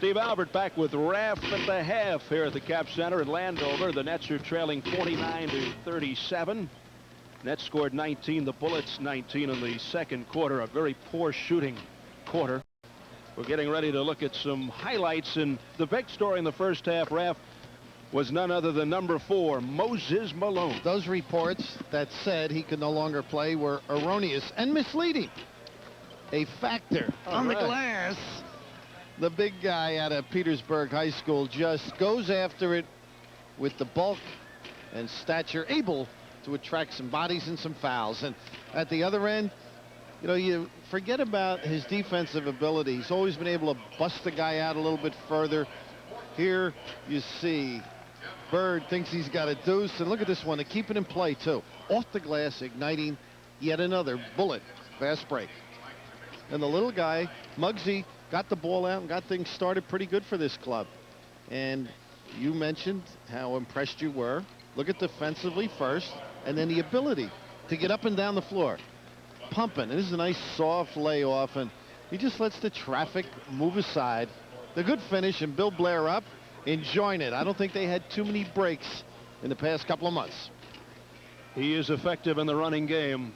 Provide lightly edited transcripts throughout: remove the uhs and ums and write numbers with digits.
Steve Albert back with Raff at the half here at the Cap Center in Landover. The Nets are trailing 49-37. Nets scored 19. The Bullets 19 in the second quarter. A very poor shooting quarter. We're getting ready to look at some highlights, and the big story in the first half, Raff, was none other than number 4, Moses Malone. Those reports that said he could no longer play were erroneous and misleading. A factor on the glass. The big guy out of Petersburg High School just goes after it with the bulk and stature, able to attract some bodies and some fouls. And at the other end, you know, you forget about his defensive ability. He's always been able to bust the guy out a little bit further. Here you see Bird thinks he's got a deuce, and look at this one, to keep it in play too. Off the glass, igniting yet another bullet. Fast break. And the little guy, Muggsy, got the ball out and got things started pretty good for this club. And you mentioned how impressed you were. Look at defensively first, and then the ability to get up and down the floor. Pumping. And this is a nice soft layoff, and he just lets the traffic move aside. The good finish, and Bill Blair up, enjoying it. I don't think they had too many breaks in the past couple of months. He is effective in the running game.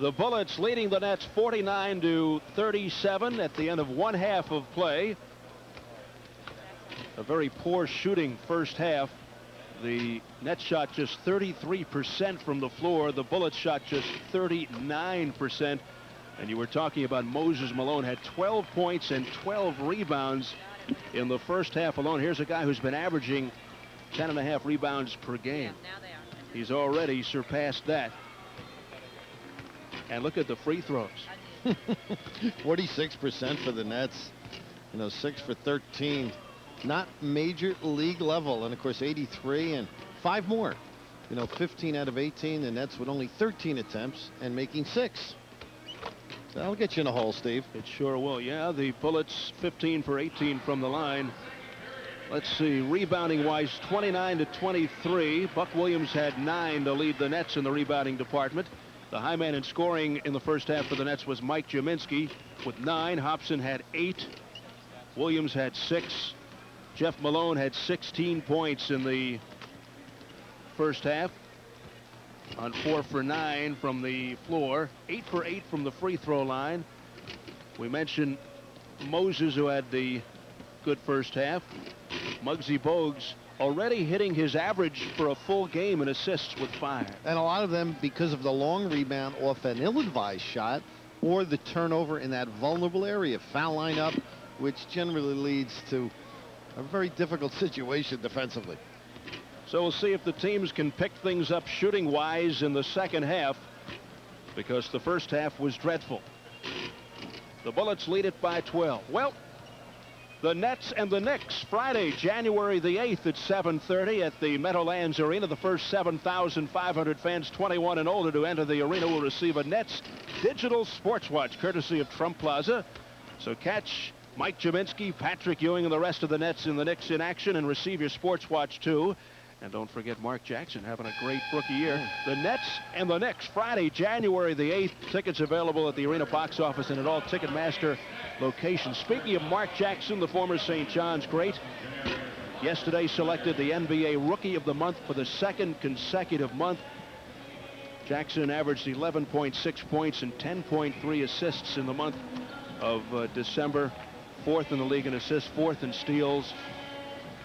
The Bullets leading the Nets 49-37 at the end of one half of play. A very poor shooting first half. The Nets shot just 33% from the floor. The Bullets shot just 39%. And you were talking about Moses Malone had 12 points and 12 rebounds in the first half alone. Here's a guy who's been averaging 10.5 rebounds per game. He's already surpassed that. And look at the free throws. 46% for the Nets. You know, 6 for 13. Not major league level. And of course 83 and 5 more. You know, 15 out of 18. The Nets with only 13 attempts and making 6. That'll get you in a hole, Steve. It sure will. Yeah, the Bullets 15 for 18 from the line. Let's see, rebounding wise, 29-23. Buck Williams had 9 to lead the Nets in the rebounding department. The high man in scoring in the first half for the Nets was Mike Jaminski with 9. Hobson had 8. Williams had 6. Jeff Malone had 16 points in the first half on 4 for 9 from the floor, 8 for 8 from the free throw line. We mentioned Moses, who had the good first half. Muggsy Bogues already hitting his average for a full game in assists with 5. And a lot of them because of the long rebound off an ill-advised shot or the turnover in that vulnerable area, foul line up, which generally leads to a very difficult situation defensively. So we'll see if the teams can pick things up shooting wise in the second half, because the first half was dreadful. The Bullets lead it by 12. Well, the Nets and the Knicks, Friday, January the 8th at 7:30 at the Meadowlands Arena. The first 7,500 fans 21 and older to enter the arena will receive a Nets digital sports watch courtesy of Trump Plaza. So catch Mike Jaminski, Patrick Ewing, and the rest of the Nets and the Knicks in action and receive your sports watch too. And don't forget Mark Jackson having a great rookie year. The Nets and the Knicks, Friday, January the 8th. Tickets available at the arena box office and at all Ticketmaster locations. Speaking of Mark Jackson, the former St. John's great, yesterday selected the NBA Rookie of the Month for the second consecutive month. Jackson averaged 11.6 points and 10.3 assists in the month of December. 4th in the league in assists, 4th in steals.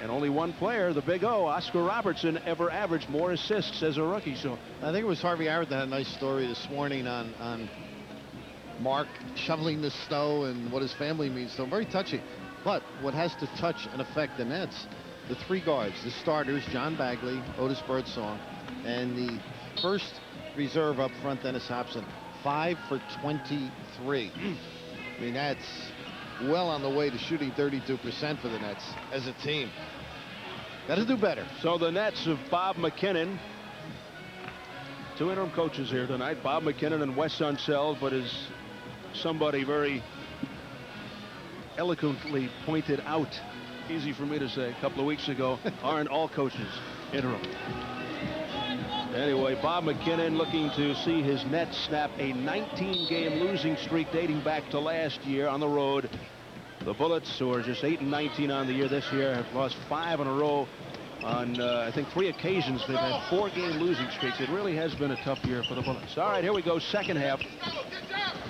And only one player, the Big O, Oscar Robertson, ever averaged more assists as a rookie. So I think it was Harvey Arrett that had a nice story this morning on Mark shoveling the snow and what his family means to him. Very touching. But what has to touch and affect the Nets, the 3 guards, the starters, John Bagley, Otis Birdsong, and the first reserve up front, Dennis Hobson, 5 for 23. I mean, that's well on the way to shooting 32% for the Nets as a team. Got to do better. So the Nets of Bob McKinnon, 2 interim coaches here tonight, Bob McKinnon and Wes Unseld, but as somebody very eloquently pointed out, easy for me to say, a couple of weeks ago, aren't all coaches interim. Anyway, Bob McKinnon looking to see his Nets snap a 19-game losing streak dating back to last year on the road The Bullets, who are just 8-19 on the year this year, have lost 5 in a row on, I think, 3 occasions. They've had 4-game losing streaks. It really has been a tough year for the Bullets. All right, here we go, second half.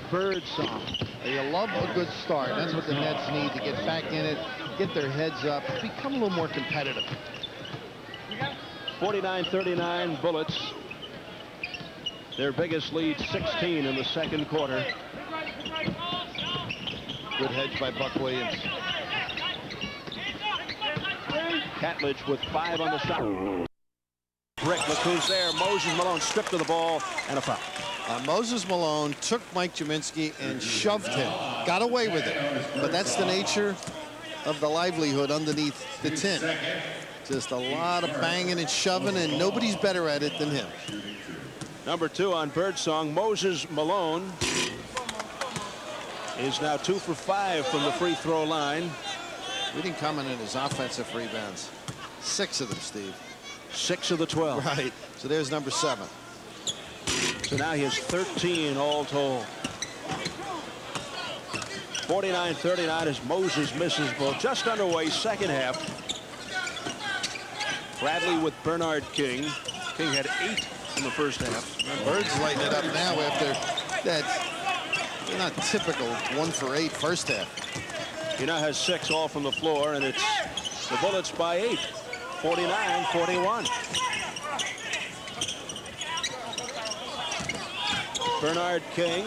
Birdsong. You love a good start. That's what the Nets need to get back in it, get their heads up, become a little more competitive. 49-39 Bullets. Their biggest lead, 16 in the second quarter. Good hedge by Buck Williams. Catledge with 5 on the shot. Rick, look who's there. Moses Malone stripped of the ball and a foul. Moses Malone took Mike Gminski and shoved him. Got away with it. But that's the nature of the livelihood underneath the tin. Just a lot of banging and shoving, and nobody's better at it than him. Number 2 on Birdsong, Moses Malone, is now 2 for 5 from the free throw line. We didn't comment on his offensive rebounds. 6 of them, Steve. 6 of the 12. Right. So there's number 7. So now he has 13 all told. 49-39 as Moses misses both. Just underway, second half. Bradley with Bernard King. King had 8 in the first half. Bird's lighting it up now after that. Not typical 1 for 8 first half. He now has 6 all from the floor, and it's the Bullets by 8. 49-41. Bernard King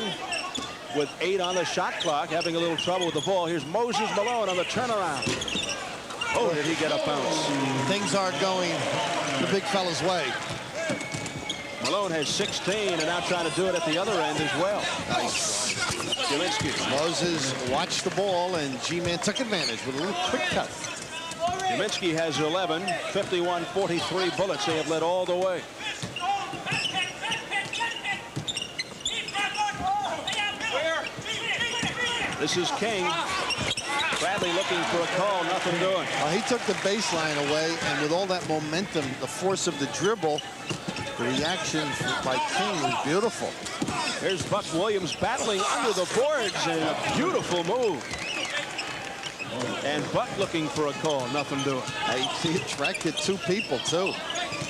with 8 on the shot clock, having a little trouble with the ball. Here's Moses Malone on the turnaround. Oh, did he get a bounce? Things aren't going the big fella's way. Malone has 16 and now trying to do it at the other end as well. Nice. Gminski. Moses watched the ball, and G-Man took advantage with a little quick cut. Gminski has 11. 51-43 Bullets. They have led all the way. This is King. Bradley looking for a call, nothing doing. He took the baseline away, and with all that momentum, the force of the dribble, the reaction by King was beautiful. Here's Buck Williams battling under the boards, and a beautiful move. And Buck looking for a call, nothing doing. He attracted 2 people, too.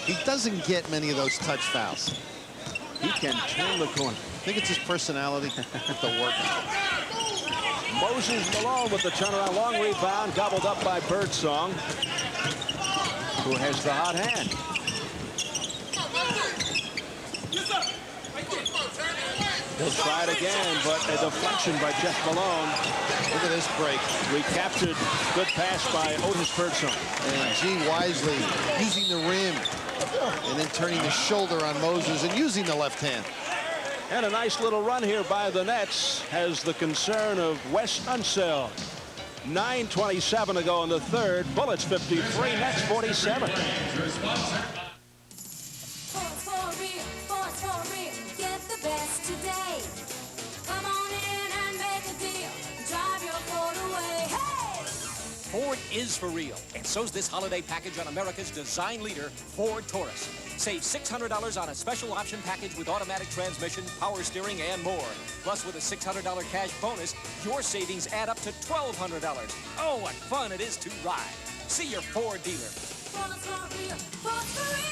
He doesn't get many of those touch fouls. He can turn the corner. I think it's his personality to work. Moses Malone with the turnaround, long rebound, gobbled up by Birdsong, who has the hot hand. He'll try it again, but a deflection by Jeff Malone. Look at this break. Recaptured, good pass by Otis Birdsong. And G wisely using the rim and then turning the shoulder on Moses and using the left hand. And a nice little run here by the Nets has the concern of Wes Unseld. 9:27 to go in the third. Bullets 53, Nets 47. Get the best today. Come on in and make a deal. Drive your Ford away. Hey! Ford is for real, and so's this holiday package on America's design leader, Ford Taurus. Save $600 on a special option package with automatic transmission, power steering, and more. Plus, with a $600 cash bonus, your savings add up to $1,200. Oh, what fun it is to ride. See your Ford dealer. Ford's for real. Ford's for real.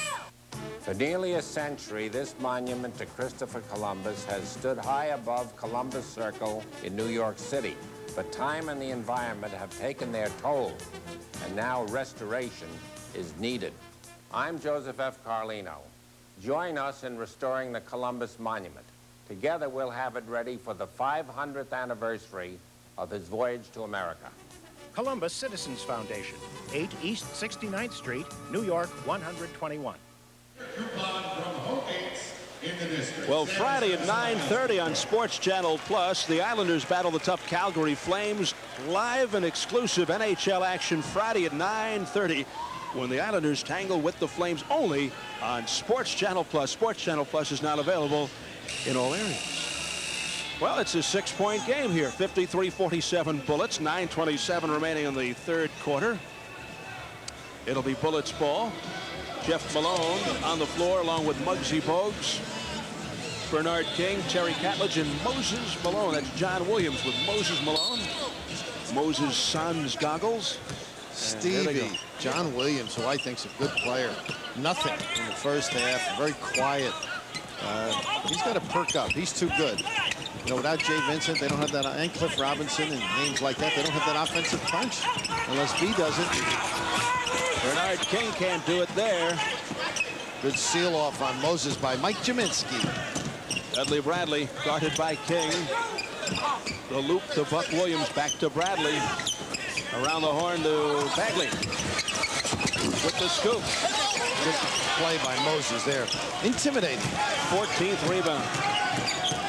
For nearly a century, this monument to Christopher Columbus has stood high above Columbus Circle in New York City. But time and the environment have taken their toll, and now restoration is needed. I'm Joseph F. Carlino. Join us in restoring the Columbus Monument. Together, we'll have it ready for the 500th anniversary of his voyage to America. Columbus Citizens Foundation, 8 East 69th Street, New York, 121. Well, Friday at 9:30 on Sports Channel Plus, the Islanders battle the tough Calgary Flames. Live and exclusive NHL action Friday at 9:30 when the Islanders tangle with the Flames, only on Sports Channel Plus. Sports Channel Plus is not available in all areas. Well, it's a 6-point game here. 53-47 Bullets. 9:27 remaining in the third quarter. It'll be Bullets ball. Jeff Malone on the floor along with Muggsy Bogues, Bernard King, Terry Catledge, and Moses Malone. That's John Williams with Moses Malone. Moses' son's goggles. Stevie, John Williams, who I think's a good player. Nothing in the first half. Very quiet. He's got to perk up. He's too good. You know, without Jay Vincent, they don't have that, and Cliff Robinson and names like that, they don't have that offensive punch unless B does it. Bernard King can't do it there. Good seal off on Moses by Mike Jaminski. Dudley Bradley guarded by King. The loop to Buck Williams, back to Bradley. Around the horn to Bagley. With the scoop. Good play by Moses there. Intimidating. 14th rebound.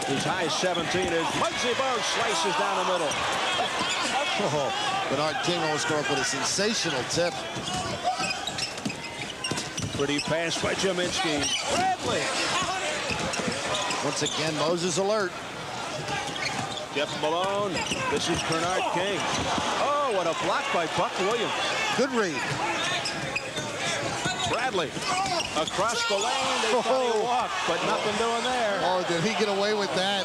His high 17 is Muggsy Bogues slices down the middle. Oh, Bernard King almost come up with a sensational tip. Pretty pass by Jaminski. Bradley. Once again, Moses alert. Jeff Malone. This is Bernard King. Oh, what a block by Buck Williams. Good read. Bradley across the lane. They thought he walked, but nothing doing there. Oh, did he get away with that?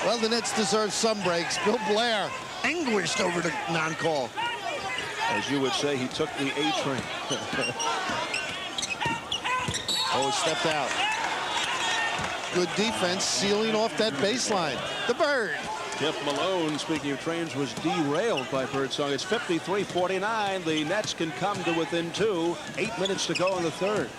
Well, the Nets deserve some breaks. Bill Blair anguished over the non-call. As you would say, he took the A train. Oh, stepped out. Good defense, sealing off that baseline. The Bird. Jeff Malone, speaking of trains, was derailed by Birdsong. It's 53-49. The Nets can come to within 2. 8 minutes to go in the third.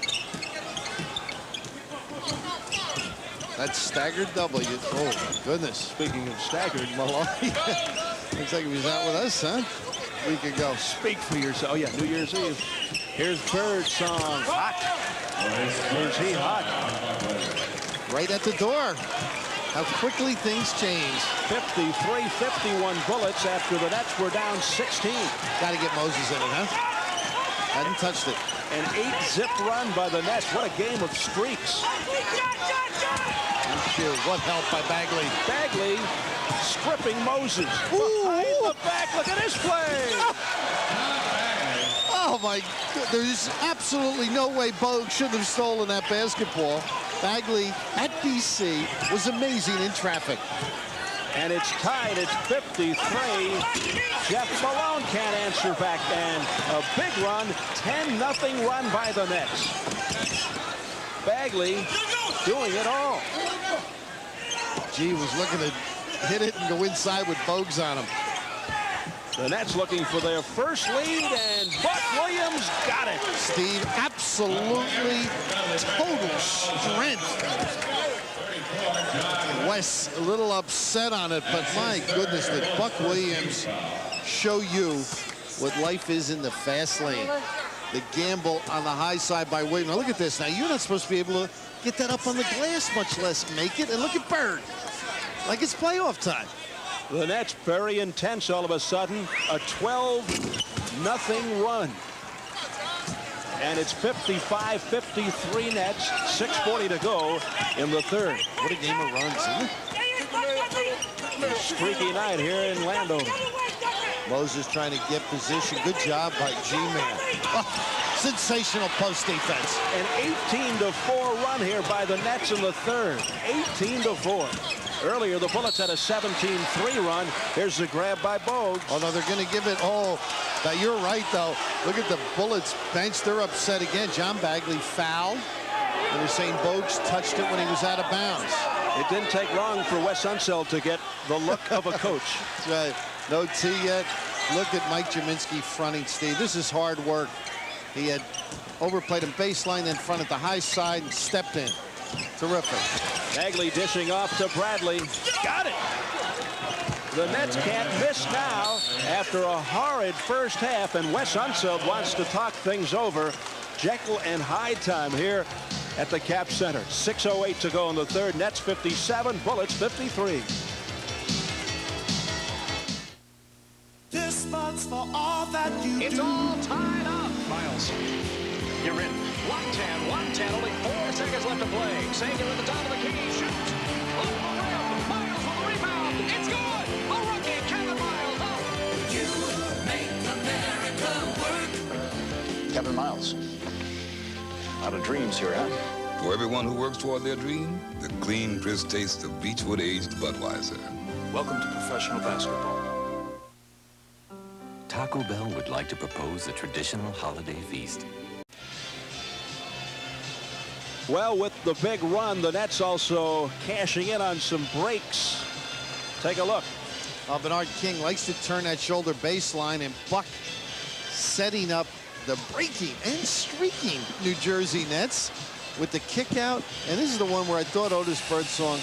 That staggered W. Oh, my goodness. Speaking of staggered, Malone. Looks like he was out with us, huh? A week ago. Speak for yourself. Oh, yeah, New Year's Eve. Here's Birdsong. Hot. Is he hot? Right at the door. How quickly things change. 53-51 Bullets after the Nets were down 16. Got to get Moses in it, huh? Hadn't touched it. An 8-zip run by the Nets. What a game of streaks. What help by Bagley. Bagley stripping Moses. Behind the back. Look at this play. Oh, my God. There's absolutely no way Bogues should have stolen that basketball. Bagley at BC was amazing in traffic. And it's tied. It's 53. Jeff Malone can't answer back. And a big run. 10-0 run by the Nets. Bagley doing it all. G was looking to hit it and go inside with Bogues on him. The Nets looking for their first lead, and Buck Williams got it. Steve, absolutely total strength. Wes a little upset on it, but my goodness, did Buck Williams show you what life is in the fast lane. The gamble on the high side by Williams. Now look at this. Now you're not supposed to be able to get that up on the glass, much less make it. And look at Bird, like it's playoff time. The Nets very intense all of a sudden. A 12-0 run. And it's 55-53 Nets. 6:40 to go in the third. What a game of runs, isn't it? A streaky night here in Landover. Moses trying to get position. Good job by G-Man. Oh, sensational post defense. An 18-4 run here by the Nets in the third. 18-4. Earlier, the Bullets had a 17-3 run. Here's the grab by Bogues. Oh, no, they're going to give it. Oh, now you're right, though. Look at the Bullets bench. They're upset again. John Bagley fouled. And they're saying Bogues touched it when he was out of bounds. It didn't take long for Wes Unseld to get the look of a coach. That's right. No T yet. Look at Mike Jaminski fronting Steve. This is hard work. He had overplayed him baseline, then fronted the high side and stepped in. Terrific. Bagley dishing off to Bradley. Got it. The Nets can't miss now after a horrid first half, and Wes Unseld wants to talk things over. Jekyll and Hyde time here at the Cap Center. 6:08 to go in the third. Nets 57, Bullets 53. This spot's for all that you It's do. all tied up. Miles, you're in. 110, only 4 seconds left to play. Sanger at the top of the key, shoots. Over the rim, Miles with the rebound. It's good. A rookie, Kevin Miles up. You make America work. Kevin Miles. Out of dreams here, huh? For everyone who works toward their dream, the clean, crisp taste of Beechwood aged Budweiser. Welcome to professional basketball. Taco Bell would like to propose a traditional holiday feast. Well, with the big run, the Nets also cashing in on some breaks. Take a look. Bernard King likes to turn that shoulder baseline, and Buck setting up the breaking and streaking New Jersey Nets with the kick out. And this is the one where I thought Otis Birdsong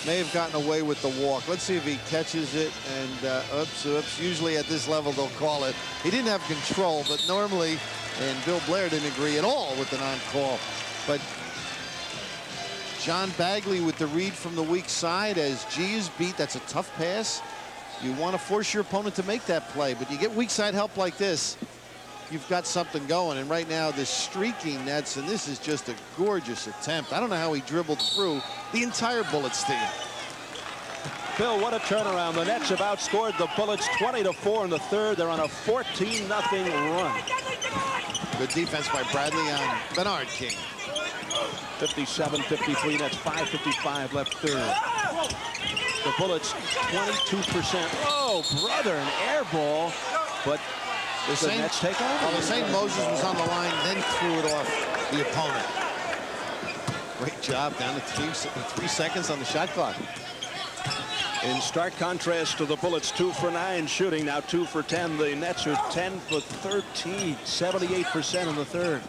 may have gotten away with the walk. Let's see if he catches it. And oops. Usually at this level they'll call it. He didn't have control, but normally, and Bill Blair didn't agree at all with the non-call. But John Bagley with the read from the weak side as G is beat. That's a tough pass. You want to force your opponent to make that play, but you get weak side help like this, you've got something going. And right now, this streaking Nets, and this is just a gorgeous attempt. I don't know how he dribbled through the entire Bullets team. Bill, what a turnaround. The Nets have outscored the Bullets 20-4 in the third. They're on a 14-0 run. Good defense by Bradley on Bernard King. 57-53 Nets, 5:55 left third. The Bullets 22%. Oh, brother, an air ball, but the Nets take over. Well, the St. Moses was on the line, then threw it off the opponent. Great job, down to 3 seconds on the shot clock. In stark contrast to the Bullets 2 for 9 shooting, now 2 for 10. The Nets are 10 for 13, 78% in the third.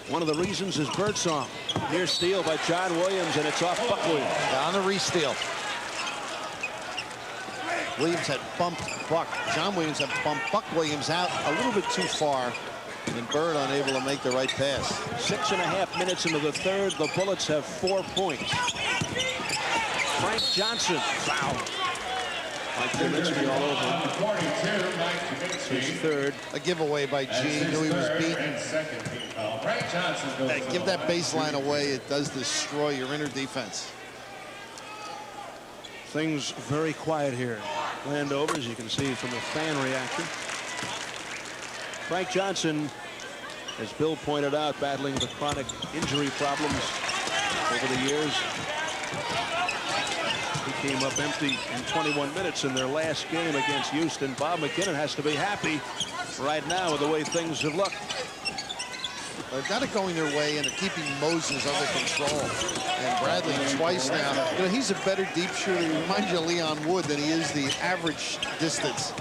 One of the reasons is Birdsong. Near steal by John Williams, and it's off Buck Williams. On the re-steal. Williams had bumped Buck. John Williams had bumped Buck Williams out a little bit too far, and Bird unable to make the right pass. 6.5 minutes into the third. The Bullets have 4 points. Frank Johnson foul. Mike Kaminsky all over. His third. A giveaway by G. Knew he was beaten. Give that baseline away. It does destroy your inner defense. Things very quiet here. Landover, as you can see from the fan reaction. Frank Johnson, as Bill pointed out, battling the chronic injury problems over the years. He came up empty in 21 minutes in their last game against Houston. Bob McKinnon has to be happy right now with the way things have looked. They've got it going their way, and they're keeping Moses under control. And Bradley twice now. You know, he's a better deep shooter. He reminds you of Leon Wood than he is the average distance.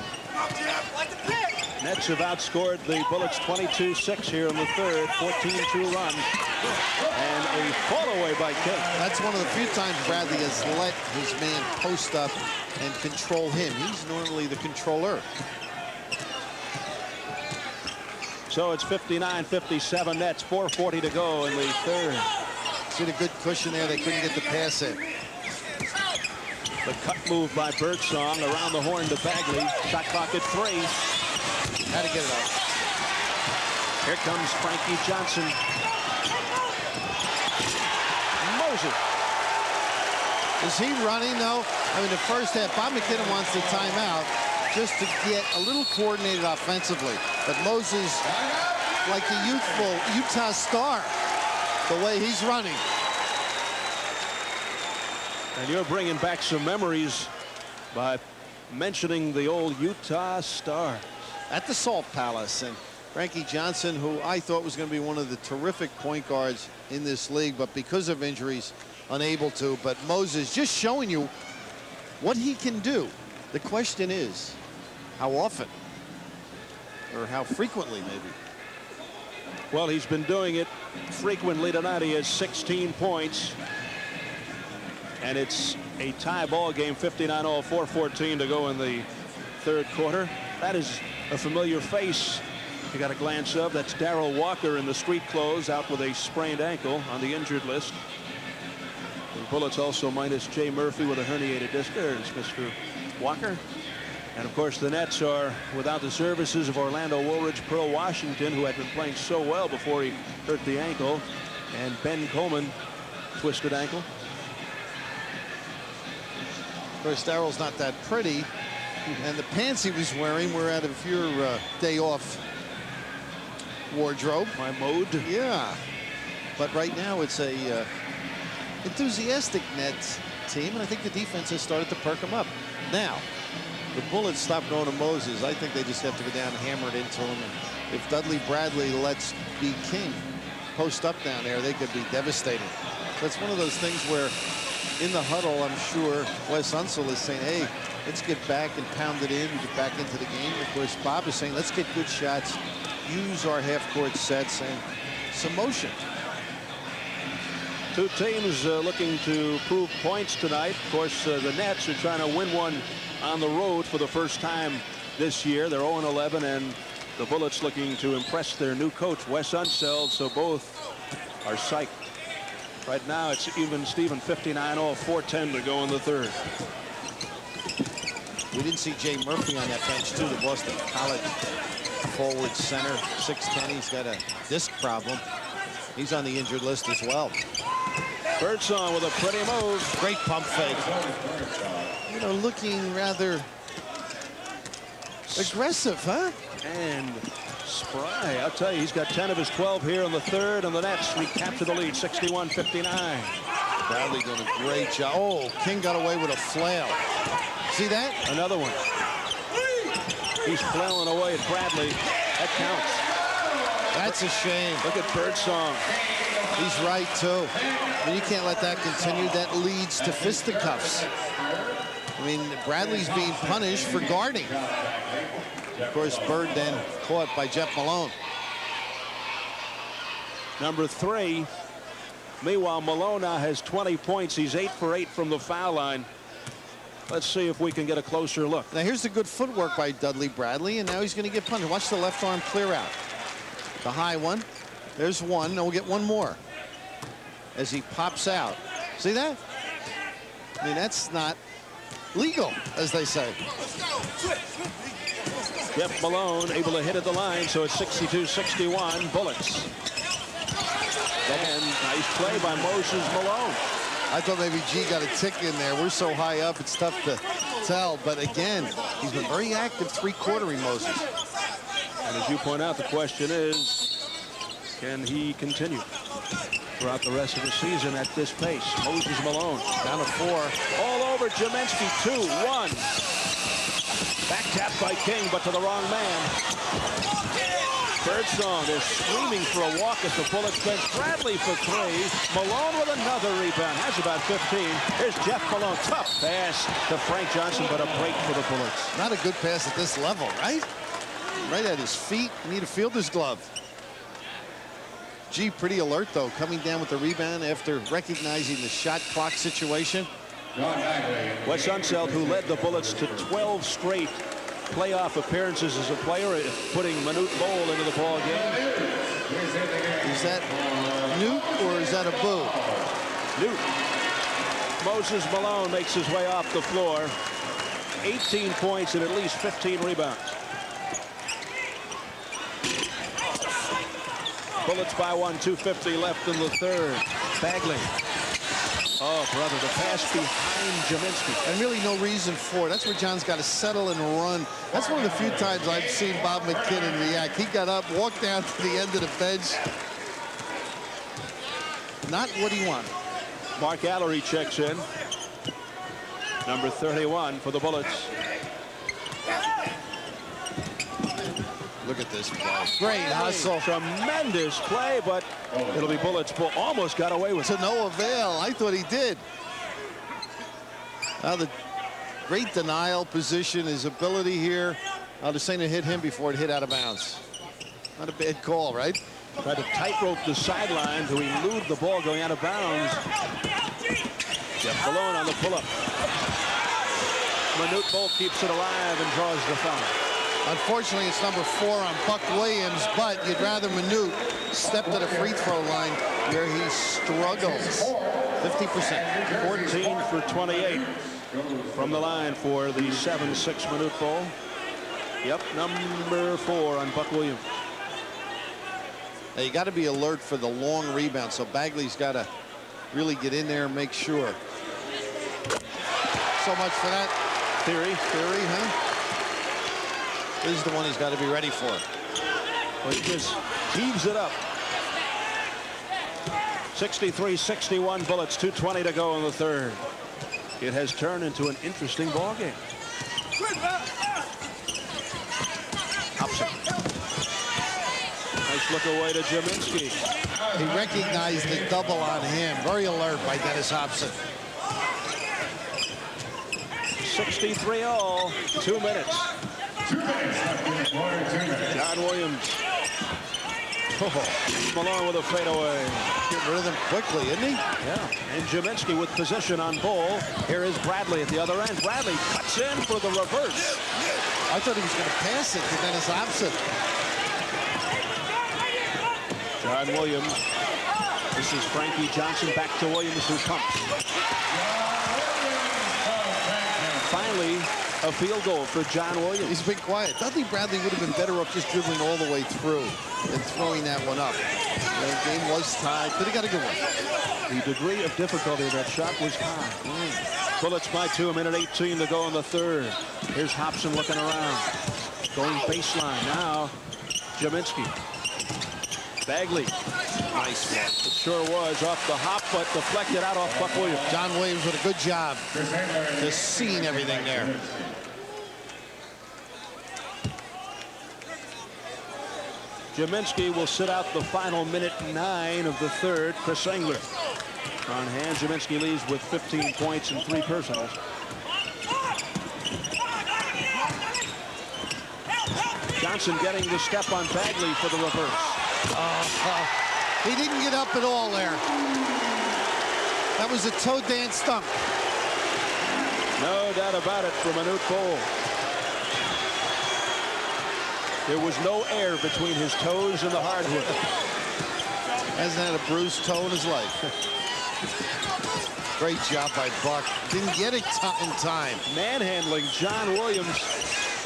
Nets have outscored the Bullets 22-6 here in the third. 14-2 run. And a fall away by King. That's one of the few times Bradley has let his man post up and control him. He's normally the controller. So it's 59-57 Nets, 4:40 to go in the third. See the good cushion there. They couldn't get the pass in. The cut move by Birdsong around the horn to Bagley. Shot clock at 3. Had to get it out. Here comes Frankie Johnson. Moses. Is he running, though? I mean, the first half, Bob McKinnon wants the timeout just to get a little coordinated offensively. But Moses, like the youthful Utah star, the way he's running. And you're bringing back some memories by mentioning the old Utah Stars. At the Salt Palace. And Frankie Johnson, who I thought was going to be one of the terrific point guards in this league, but because of injuries, unable to. But Moses just showing you what he can do. The question is, how often? Or how frequently, maybe? Well, he's been doing it frequently tonight. He has 16 points. And it's a tie ball game, 59-all, 4:14 to go in the third quarter. That is a familiar face you got a glance of. That's Darrell Walker in the street clothes, out with a sprained ankle on the injured list. The Bullets also minus Jay Murphy with a herniated disc. There's Mr. Walker. And of course the Nets are without the services of Orlando Woolridge, Pearl Washington, who had been playing so well before he hurt the ankle, and Ben Coleman, twisted ankle. Of course, Darrell's not that pretty, and the pants he was wearing were out of your day off wardrobe. My mode. Yeah, but right now it's a enthusiastic Nets team, and I think the defense has started to perk them up. Now, the Bullets stop going to Moses. I think they just have to go down and hammer it into him. And if Dudley Bradley lets B. King post up down there, they could be devastating. So it's one of those things where in the huddle, I'm sure Wes Unseld is saying, hey, let's get back and pound it in, get back into the game. Of course, Bob is saying, let's get good shots, use our half-court sets, and some motion. Two teams looking to prove points tonight. Of course, the Nets are trying to win one on the road for the first time this year. They're 0-11, and the Bullets looking to impress their new coach, Wes Unseld, so both are psyched. Right now, it's even Steven, 59-all, 4:10 to go in the third. We didn't see Jay Murphy on that bench, too, the Boston College forward center, 6'10". He's got a disc problem. He's on the injured list as well. Birdsong with a pretty move. Great pump fake. You know, looking rather aggressive, huh? And spry. I'll tell you, he's got 10 of his 12 here in the third, and the Nets recapture the lead, 61-59. Bradley doing a great job. Oh, King got away with a flail. See that? Another one. He's flailing away at Bradley. That counts. That's a shame. Look at Birdsong. He's right, too. I mean, you can't let that continue. That leads to fisticuffs. I mean, Bradley's being punished for guarding. Of course, Bird then caught by Jeff Malone. Number 3. Meanwhile, Malone now has 20 points. He's 8 for 8 from the foul line. Let's see if we can get a closer look. Now, here's the good footwork by Dudley Bradley, and now he's going to get punished. Watch the left arm clear out. The high one. There's one. Now we'll get one more as he pops out. See that? I mean, that's not legal, as they say. Jeff Malone able to hit at the line, so it's 62-61 Bullets. And nice play by Moses Malone. I thought maybe G got a tick in there. We're so high up, it's tough to tell. But again, he's been very active three-quartering Moses. And as you point out, the question is, can he continue throughout the rest of the season at this pace? Moses Malone down to 4. All over Jaminsky, 2-1. Back tap by King, but to the wrong man. Birdsong, they're screaming for a walk at the Bullets bench. Bradley for 3. Malone with another rebound. Has about 15. Here's Jeff Malone. Tough pass to Frank Johnson, but a break for the Bullets. Not a good pass at this level, right? Right at his feet. You need a fielder's glove. G pretty alert, though, coming down with the rebound after recognizing the shot clock situation. Wes Unseld, who led the Bullets to 12 straight playoff appearances as a player, putting Manute Bol into the ball game. Is that Newt or is that a boo? Newt. Moses Malone makes his way off the floor. 18 points and at least 15 rebounds. Bullets by 1, 2:50 left in the third. Bagley. Oh, brother, the pass behind Jaminsky. And really no reason for it. That's where John's got to settle and run. That's one of the few times I've seen Bob McKinnon react. He got up, walked down to the end of the bench. Not what he wanted. Mark Allery checks in. Number 31 for the Bullets. Look at this play. Great hustle. Tremendous play, but it'll be Bullets. Almost got away with it. To no avail. I thought he did. Now the great denial position, his ability here. They're saying to hit him before it hit out of bounds. Not a bad call, right? Tried to tightrope the sideline to elude the ball going out of bounds. Jeff Malone on the pull-up. Manute Bol keeps it alive and draws the foul. Unfortunately, it's number 4 on Buck Williams, but you'd rather Manute step to the free throw line where he struggles. 50%. 14 for 28 from the line for the 7-6 Manute Bol. Yep, number 4 on Buck Williams. Now you got to be alert for the long rebound, so Bagley's got to really get in there and make sure. So much for that theory, huh? This is the one he's got to be ready for. Well, he just heaves it up. 63-61 Bullets, 2:20 to go in the third. It has turned into an interesting ball game. Nice look away to Jaminski. He recognized the double on him. Very alert by Dennis Hobson. 63 all, 2 minutes. John Williams. Malone with a fadeaway. Getting rid of them quickly, isn't he? Yeah. And Jaminski with position on Bull. Here is Bradley at the other end. Bradley cuts in for the reverse. I thought he was going to pass it to Dennis Hobson. John Williams. This is Frankie Johnson back to Williams, who pumps. Finally, a field goal for John Williams. He's been quiet. Dudley Bradley would have been better off just dribbling all the way through and throwing that one up. The game was tied, but he got a good one. The degree of difficulty of that shot was high. Bullets by 2, 1:18 to go in the third. Here's Hobson looking around. Going baseline now. Jaminski. Bagley. Nice one. It sure was off the hop, but deflected out off Buck Williams. John Williams with a good job. Just seeing everything there. Jaminski will sit out the final minute 9 of the third. Chris Engler on hand. Jaminski leads with 15 points and 3 personals. Johnson getting the step on Bagley for the reverse. He didn't get up at all there. That was a toe dance dunk. No doubt about it for Manute Bol. There was no air between his toes and the hardwood. Hasn't had a bruised toe in his life. Great job by Buck. Didn't get it in time. Manhandling John Williams.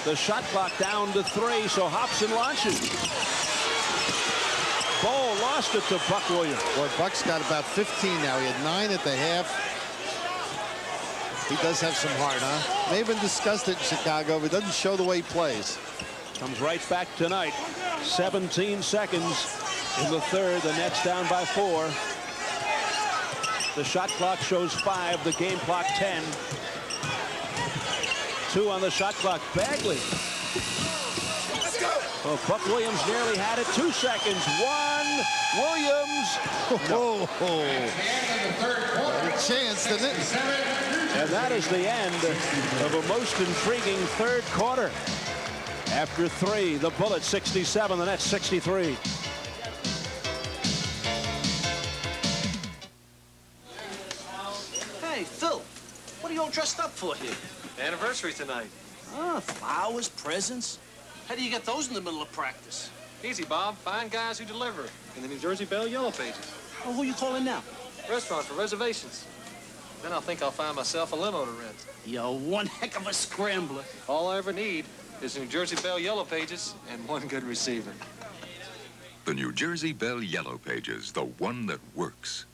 The shot clock down to 3, so Hobson launches. Bol lost it to Buck Williams. Boy, Buck's got about 15 now. He had 9 at the half. He does have some heart, huh? May have been disgusted in Chicago, but doesn't show the way he plays. Comes right back tonight. 17 seconds in the third. The Nets down by 4. The shot clock shows 5. The game clock 10. 2 on the shot clock. Bagley. Well, Buck Williams nearly had it. 2 seconds. 1. Williams. No. Had a chance, didn't it? And that is the end of a most intriguing third quarter. After 3, the Bullets 67, the Nets 63. Hey, Phil, what are you all dressed up for here? Anniversary tonight. Ah, flowers, presents. How do you get those in the middle of practice? Easy, Bob. Find guys who deliver in the New Jersey Bell Yellow Pages. Oh, who you calling now? Restaurant for reservations. Then I think I'll find myself a limo to rent. You're one heck of a scrambler. All I ever need is New Jersey Bell Yellow Pages and one good receiver. The New Jersey Bell Yellow Pages, the one that works.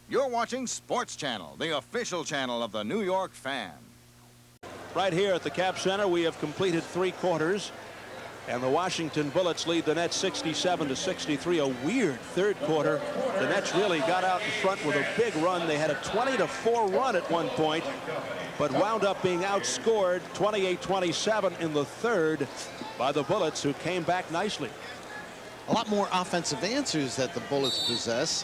You're watching Sports Channel, the official channel of the New York Fan. Right here at the Cap Center, we have completed 3 quarters. And the Washington Bullets lead the Nets 67-63. A weird third quarter. The Nets really got out in front with a big run. They had a 20-4 run at one point, but wound up being outscored 28-27 in the third by the Bullets, who came back nicely. A lot more offensive answers that the Bullets possess.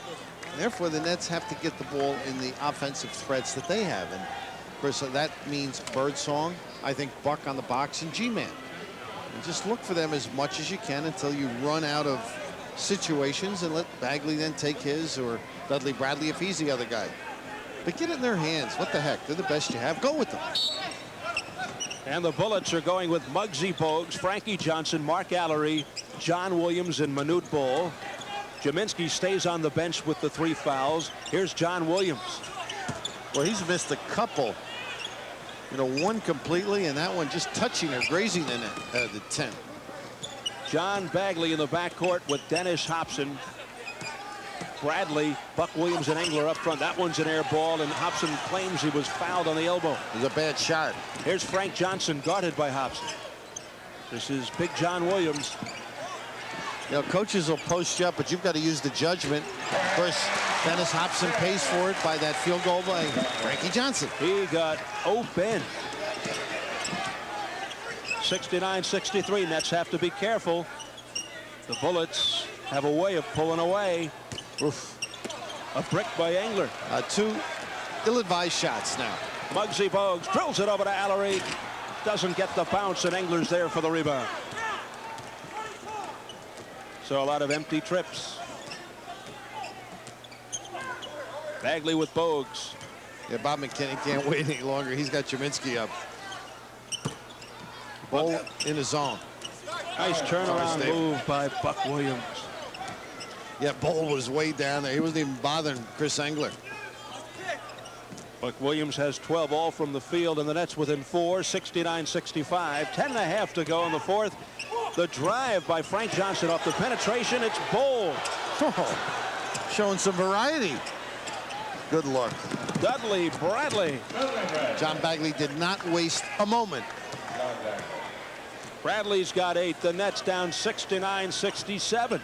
Therefore, the Nets have to get the ball in the offensive threats that they have. And of course, that means Birdsong, I think Buck on the box, and G-Man. And just look for them as much as you can until you run out of situations, and let Bagley then take his, or Dudley Bradley if he's the other guy. But get it in their hands. What the heck? They're the best you have. Go with them. And the Bullets are going with Muggsy Bogues, Frankie Johnson, Mark Allery, John Williams, and Manute Bol. Jaminski stays on the bench with the 3 fouls. Here's John Williams. Well, he's missed a couple. You know, one completely, and that one just touching or grazing in the 10. John Bagley in the backcourt with Dennis Hobson. Bradley, Buck Williams, and Engler up front. That one's an air ball, and Hobson claims he was fouled on the elbow. It was a bad shot. Here's Frank Johnson guarded by Hobson. This is Big John Williams. You know, coaches will post you up, but you've got to use the judgment. Of course, Dennis Hobson pays for it by that field goal by Frankie Johnson. He got open. 69-63. Nets have to be careful. The Bullets have a way of pulling away. Oof. A brick by Engler. 2 ill-advised shots now. Muggsy Bogues drills it over to Alarie. Doesn't get the bounce, and Engler's there for the rebound. So a lot of empty trips. Bagley with Bogues. Yeah, Bob McKinnon can't wait any longer. He's got Juminski up. Ball in his zone. Nice turnaround move by Buck Williams. Yeah, Bol was way down there. He wasn't even bothering Chris Engler. Buck Williams has 12 all from the field, and the Nets within 4, 69-65. 10.5 to go in the fourth. The drive by Frank Johnson off the penetration. It's Bol. Oh, showing some variety. Good look. Dudley Bradley. John Bagley did not waste a moment. Bradley's got 8. The Nets down 69-67.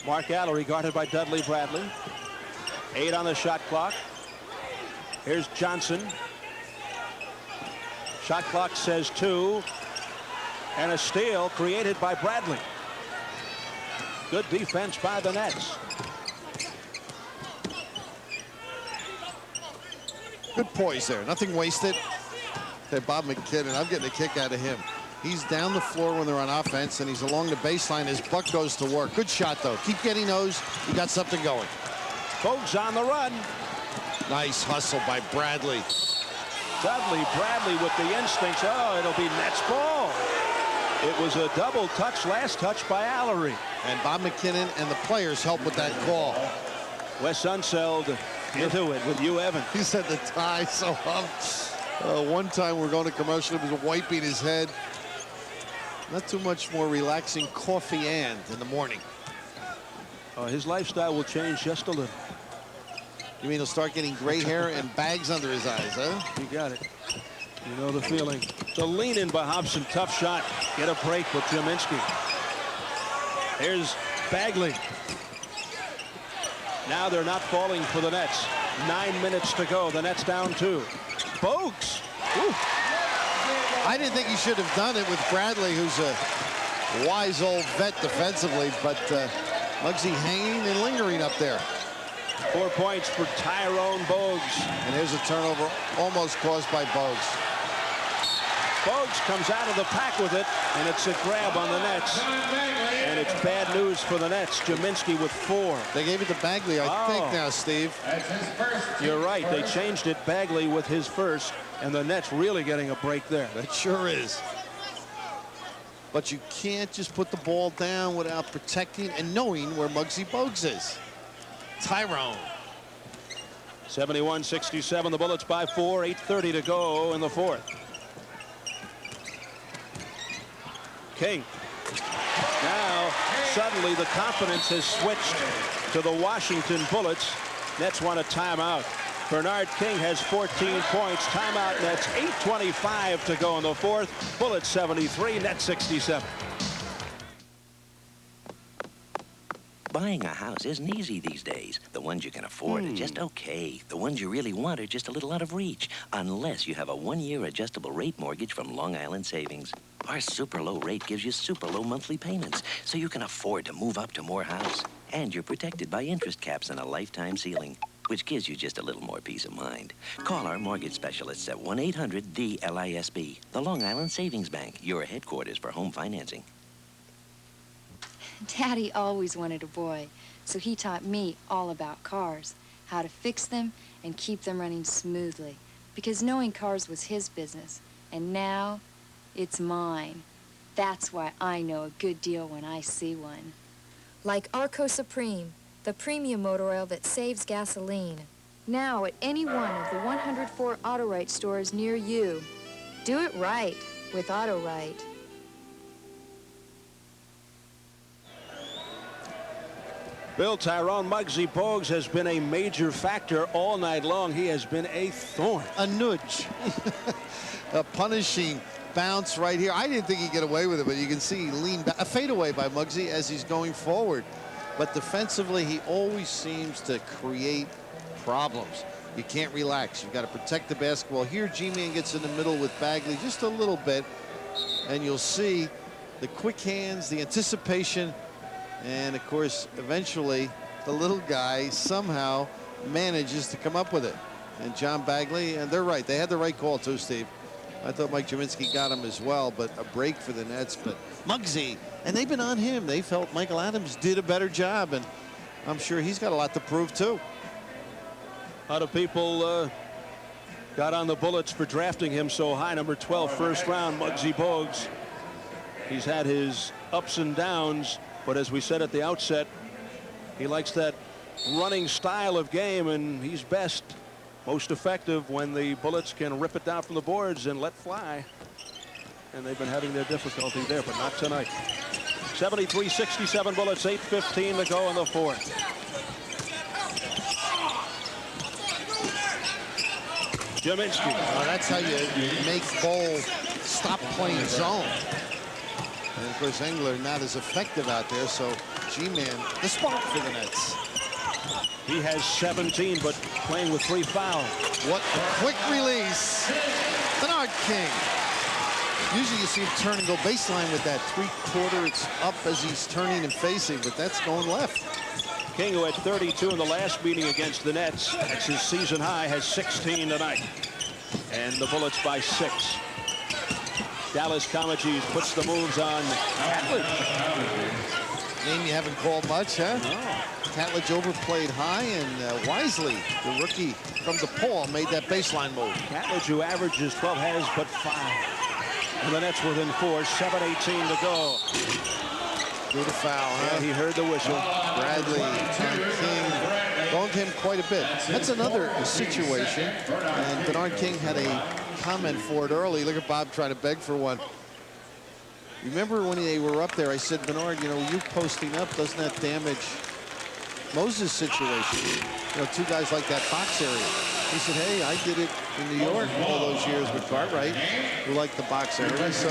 Mark Alarie guarded by Dudley Bradley. 8 on the shot clock. Here's Johnson. Shot clock says 2. And a steal created by Bradley. Good defense by the Nets. Good poise there. Nothing wasted. Okay, Bob McKinnon, I'm getting a kick out of him. He's down the floor when they're on offense, and he's along the baseline as Buck goes to work. Good shot, though. Keep getting those. You got something going. Bogues on the run. Nice hustle by Bradley. Dudley Bradley with the instincts. Oh, it'll be Nets ball. It was a double touch, last touch by Alarie. And Bob McKinnon and the players help with that call. Wes Unseld into it with Hugh Evans. He said the tie so one time we're going to commercial, he was wiping his head. Not too much more relaxing coffee and in the morning. His lifestyle will change just a little. You mean he'll start getting gray hair and bags under his eyes, huh? You got it. You know the feeling. The lean in by Hobson. Tough shot. Get a break with Juminski. Here's Bagley. Now they're not falling for the Nets. 9 minutes to go. The Nets down 2. Bogues. Ooh. I didn't think he should have done it with Bradley, who's a wise old vet defensively, but Muggsy hanging and lingering up there. 4 points for Tyrone Bogues. And there's a turnover almost caused by Bogues. Bogues comes out of the pack with it, and it's a grab on the Nets. And it's bad news for the Nets. Juminski with 4. They gave it to Bagley, I think now, Steve. You're right. They changed it. Bagley with his first, and the Nets really getting a break there. That sure is. But you can't just put the ball down without protecting and knowing where Muggsy Bogues is. Tyrone. 71-67. The Bullets by 4. 8:30 to go in the fourth. King. Now, suddenly the confidence has switched to the Washington Bullets. Nets want a timeout. Bernard King has 14 points. Timeout Nets. 8:25 to go in the fourth. Bullets 73, Nets 67. Buying a house isn't easy these days. The ones you can afford are just okay. The ones you really want are just a little out of reach, unless you have a 1-year adjustable rate mortgage from Long Island Savings. Our super low rate gives you super low monthly payments, so you can afford to move up to more house. And you're protected by interest caps and a lifetime ceiling, which gives you just a little more peace of mind. Call our mortgage specialists at 1-800-DLISB, the Long Island Savings Bank, your headquarters for home financing. Daddy always wanted a boy, so he taught me all about cars, how to fix them and keep them running smoothly, because knowing cars was his business, and now it's mine. That's why I know a good deal when I see one. Like Arco Supreme, the premium motor oil that saves gasoline. Now at any one of the 104 Auto-Right stores near you. Do it right with Auto-Right. Bill Tyrone, Muggsy Bogues has been a major factor all night long. He has been a thorn. A nudge. A punishing bounce right here. I didn't think he'd get away with it, but you can see he leaned back. A fadeaway by Muggsy as he's going forward. But defensively, he always seems to create problems. You can't relax. You've got to protect the basketball. Here, G-Man gets in the middle with Bagley just a little bit, and you'll see the quick hands, the anticipation, and of course, eventually, the little guy somehow manages to come up with it. And John Bagley, and they're right. They had the right call too, Steve. I thought Mike Gminski got him as well, but a break for the Nets. But Muggsy, and they've been on him. They felt Michael Adams did a better job, and I'm sure he's got a lot to prove too. A lot of people got on the Bullets for drafting him so high. Number 12, first round, Muggsy Bogues. He's had his ups and downs, but as we said at the outset, he likes that running style of game, and he's best, most effective when the Bullets can rip it down from the boards and let fly. And they've been having their difficulty there, but not tonight. 73-67 Bullets, 8:15 to go in the fourth. Gminski. Well, that's how you make Bol stop playing zone. And of course, Engler not as effective out there, so G-Man, the spark for the Nets. He has 17, but playing with 3 fouls. What a quick release. Bernard King. Usually you see him turn and go baseline with that 3/4. It's up as he's turning and facing, but that's going left. King, who had 32 in the last meeting against the Nets, that's his season high, has 16 tonight. And the Bullets by 6. Dallas Comagene puts the moves on Catledge. Name you haven't called much, huh? No. Catledge overplayed high, and wisely, the rookie from DePaul made that baseline move. Catledge, who averages 12, has but 5. And the Nets within 4, 7:18 to go. Through the foul, huh? Yeah, he heard the whistle. Bradley and King going to him quite a bit. That's another situation, and Bernard King had a comment for it early. Look at Bob trying to beg for one. Remember when they were up there, I said, Bernard, you know, you posting up, doesn't that damage Moses' situation? You know, 2 guys like that box area. He said, hey, I did it in New York all those years with Cartwright, who liked the box area. So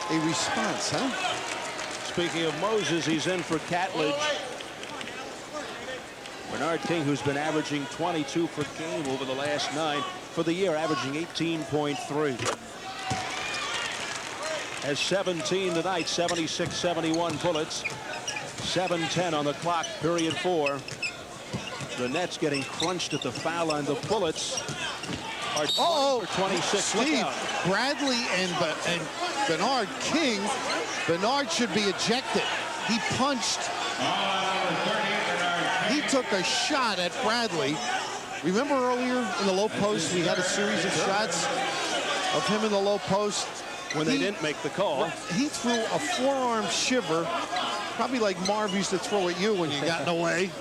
a response, huh? Speaking of Moses, he's in for Catledge. Bernard King, who's been averaging 22 per game over the last 9, for the year averaging 18.3. Has 17 tonight, 76-71 Bullets. 7:10 on the clock, period 4. The Nets getting crunched at the foul line. The Bullets are 26. Steve, Bradley and Bernard King. Bernard should be ejected. He punched. He took a shot at Bradley. Remember earlier in the low post, we had a series of shots of him in the low post. When they didn't make the call. He threw a forearm shiver, probably like Marv used to throw at you when you got in the way.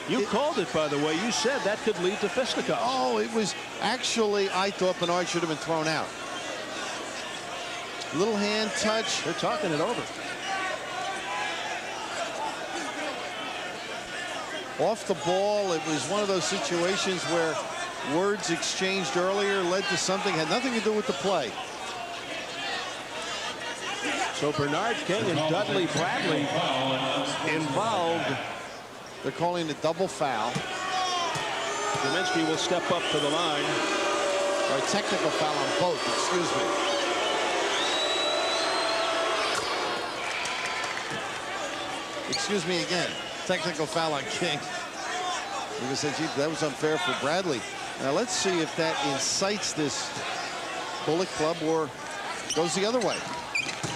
You called it, by the way. You said that could lead to fisticuffs. Oh, it was actually, I thought Bernard should have been thrown out. Little hand touch. They're talking it over. Off the ball, it was one of those situations where words exchanged earlier led to something, had nothing to do with the play. So Bernard King and Dudley Bradley involved. They're calling a double foul. Gminski will step up to the line. Or a technical foul on both, excuse me. Excuse me again. Technical foul on King. We're gonna say, gee, that was unfair for Bradley. Now let's see if that incites this Bullet Club or goes the other way.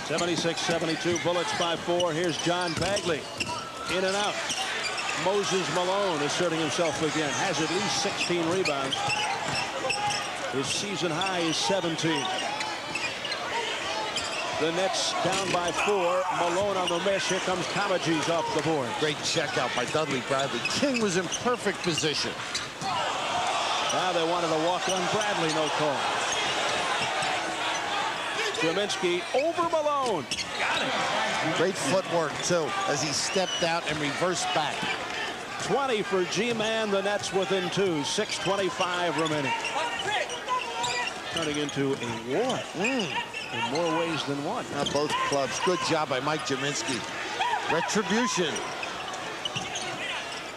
76-72, Bullets by 4. Here's John Bagley. In and out. Moses Malone asserting himself again. Has at least 16 rebounds. His season high is 17. The Nets down by 4. Malone on the miss. Here comes Comagene off the board. Great check out by Dudley Bradley. King was in perfect position. Now they wanted to walk on Bradley, no call. Gminski over Malone. Got it. Great footwork, too, as he stepped out and reversed back. 20 for G-Man. The Nets within 2. 6:25 remaining. Turning into a war in more ways than one. Now both clubs. Good job by Mike Gminski. Retribution.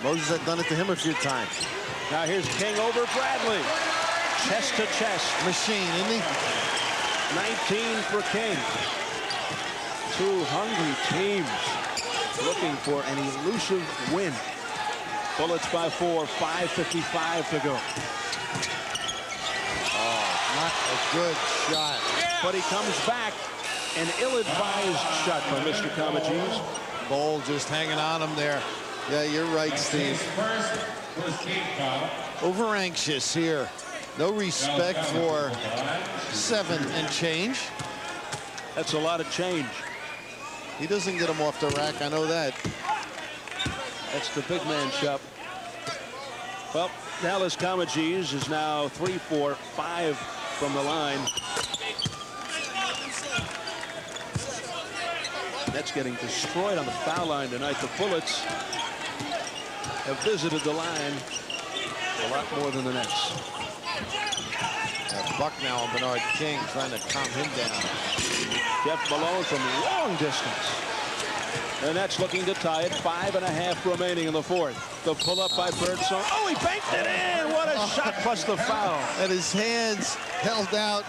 Moses had done it to him a few times. Now here's King over Bradley. Chest to chest. Machine, isn't he? 19 for King. Two hungry teams looking for an elusive win. Bullets by 4, 5:55 to go. Oh, not a good shot. But he comes back. An ill-advised shot by Mr. Comegys. Bol just hanging on him there. Yeah, you're right, Steve. Over anxious here. No respect for 7 and change. That's a lot of change. He doesn't get him off the rack, I know that. That's the big man shot. Well, Dallas Comegys is now 3 for 5 from the line. Nets getting destroyed on the foul line tonight. The Bullets have visited the line a lot more than the Nets. Buck now on Bernard King trying to calm him down. Jeff Malone from long distance. The Nets looking to tie it. 5.5 remaining in the fourth. The pull-up by Birdsong. Oh, he banked it in. What a shot plus the foul. And his hands held out.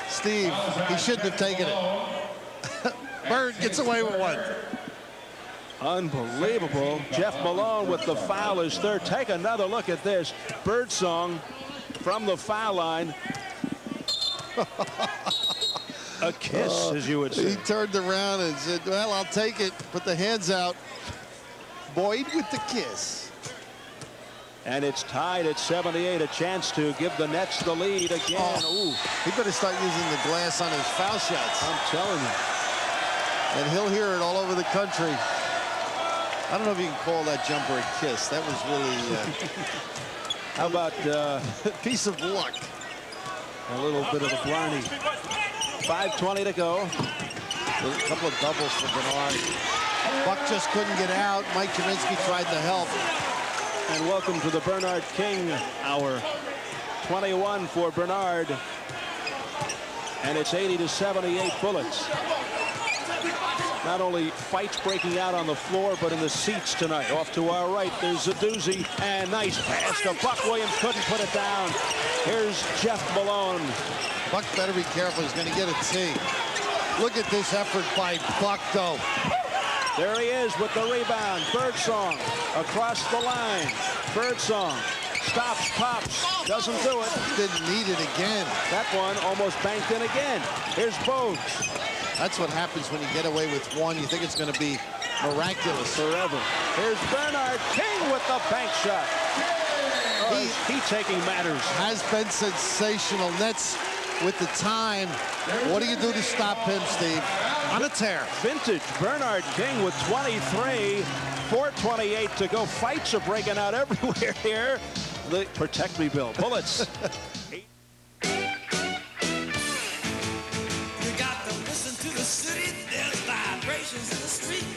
Steve, he shouldn't have taken it. Bird gets away with one. Unbelievable. Jeff Malone with the foul, his third. Take another look at this. Birdsong from the foul line. A kiss, as you would say. He turned around and said, well, I'll take it. Put the hands out. Boyd with the kiss. And it's tied at 78. A chance to give the Nets the lead again. Oh, he better start using the glass on his foul shots. I'm telling you. And he'll hear it all over the country. I don't know if you can call that jumper a kiss. That was really... How about piece of luck? A little bit of the Blarney. 5:20 to go. A couple of doubles for Bernard. Buck just couldn't get out. Mike Kaminsky tried to help. And welcome to the Bernard King Hour. 21 for Bernard. And it's 80-78 Bullets. Not only fights breaking out on the floor, but in the seats tonight. Off to our right, there's a doozy. And nice pass to Buck Williams. Couldn't put it down. Here's Jeff Malone. Buck better be careful. He's going to get a tee. Look at this effort by Buck, though. There he is with the rebound. Birdsong across the line. Birdsong stops, pops, doesn't do it. Didn't need it again. That one almost banked in again. Here's Bogues. That's what happens when you get away with one. You think it's going to be miraculous. Forever. Here's Bernard King with the bank shot. He taking matters. Has been sensational. Nets with the time. What do you do to stop him, Steve? On a tear. Vintage Bernard King with 23. 4:28 to go. Fights are breaking out everywhere here. Protect me, Bill. Bullets. You got to listen to the city. There's vibrations in the street.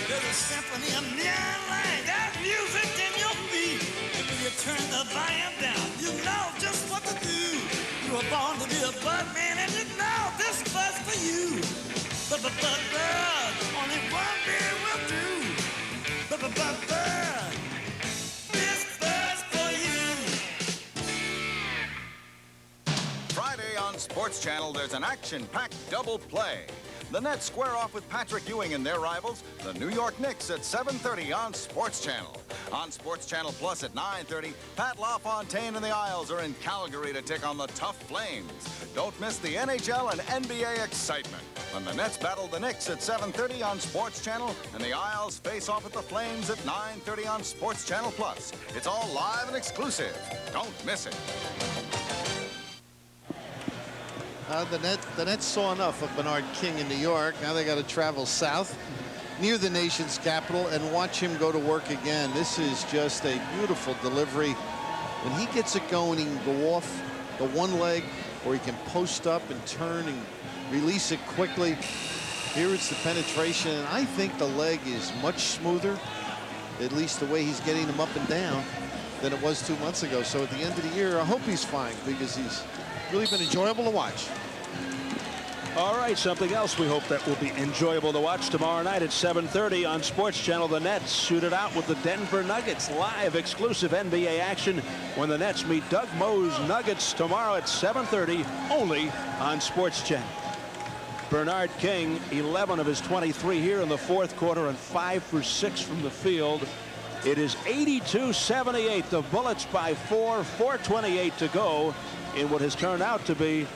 There's a symphony of neon light. That music in your feet. And when you turn the volume down, you know just what to do. You were born to be a bud man, and you know this buzz for you. But only one beer will do. But this buzz for you. Friday on Sports Channel, there's an action-packed double play. The Nets square off with Patrick Ewing and their rivals, the New York Knicks, at 7:30 on Sports Channel. On Sports Channel Plus at 9:30, Pat LaFontaine and the Isles are in Calgary to take on the tough Flames. Don't miss the NHL and NBA excitement when the Nets battle the Knicks at 7:30 on Sports Channel and the Isles face off at the Flames at 9:30 on Sports Channel Plus. It's all live and exclusive. Don't miss it. The Nets saw enough of Bernard King in New York. Now they got to travel south near the nation's capital and watch him go to work again. This is just a beautiful delivery. When he gets it going, he can go off the one leg, or he can post up and turn and release it quickly. Here it's the penetration, and I think the leg is much smoother, at least the way he's getting them up and down, than it was 2 months ago. So at the end of the year, I hope he's fine, because he's really been enjoyable to watch. All right, something else we hope that will be enjoyable to watch tomorrow night at 7:30 on Sports Channel. The Nets shoot it out with the Denver Nuggets. Live exclusive NBA action when the Nets meet Doug Moe's Nuggets tomorrow at 7:30 only on Sports Channel. Bernard King, 11 of his 23 here in the fourth quarter and 5 for 6 from the field. It is 82-78. The Bullets by 4, 4:28 to go in what has turned out to be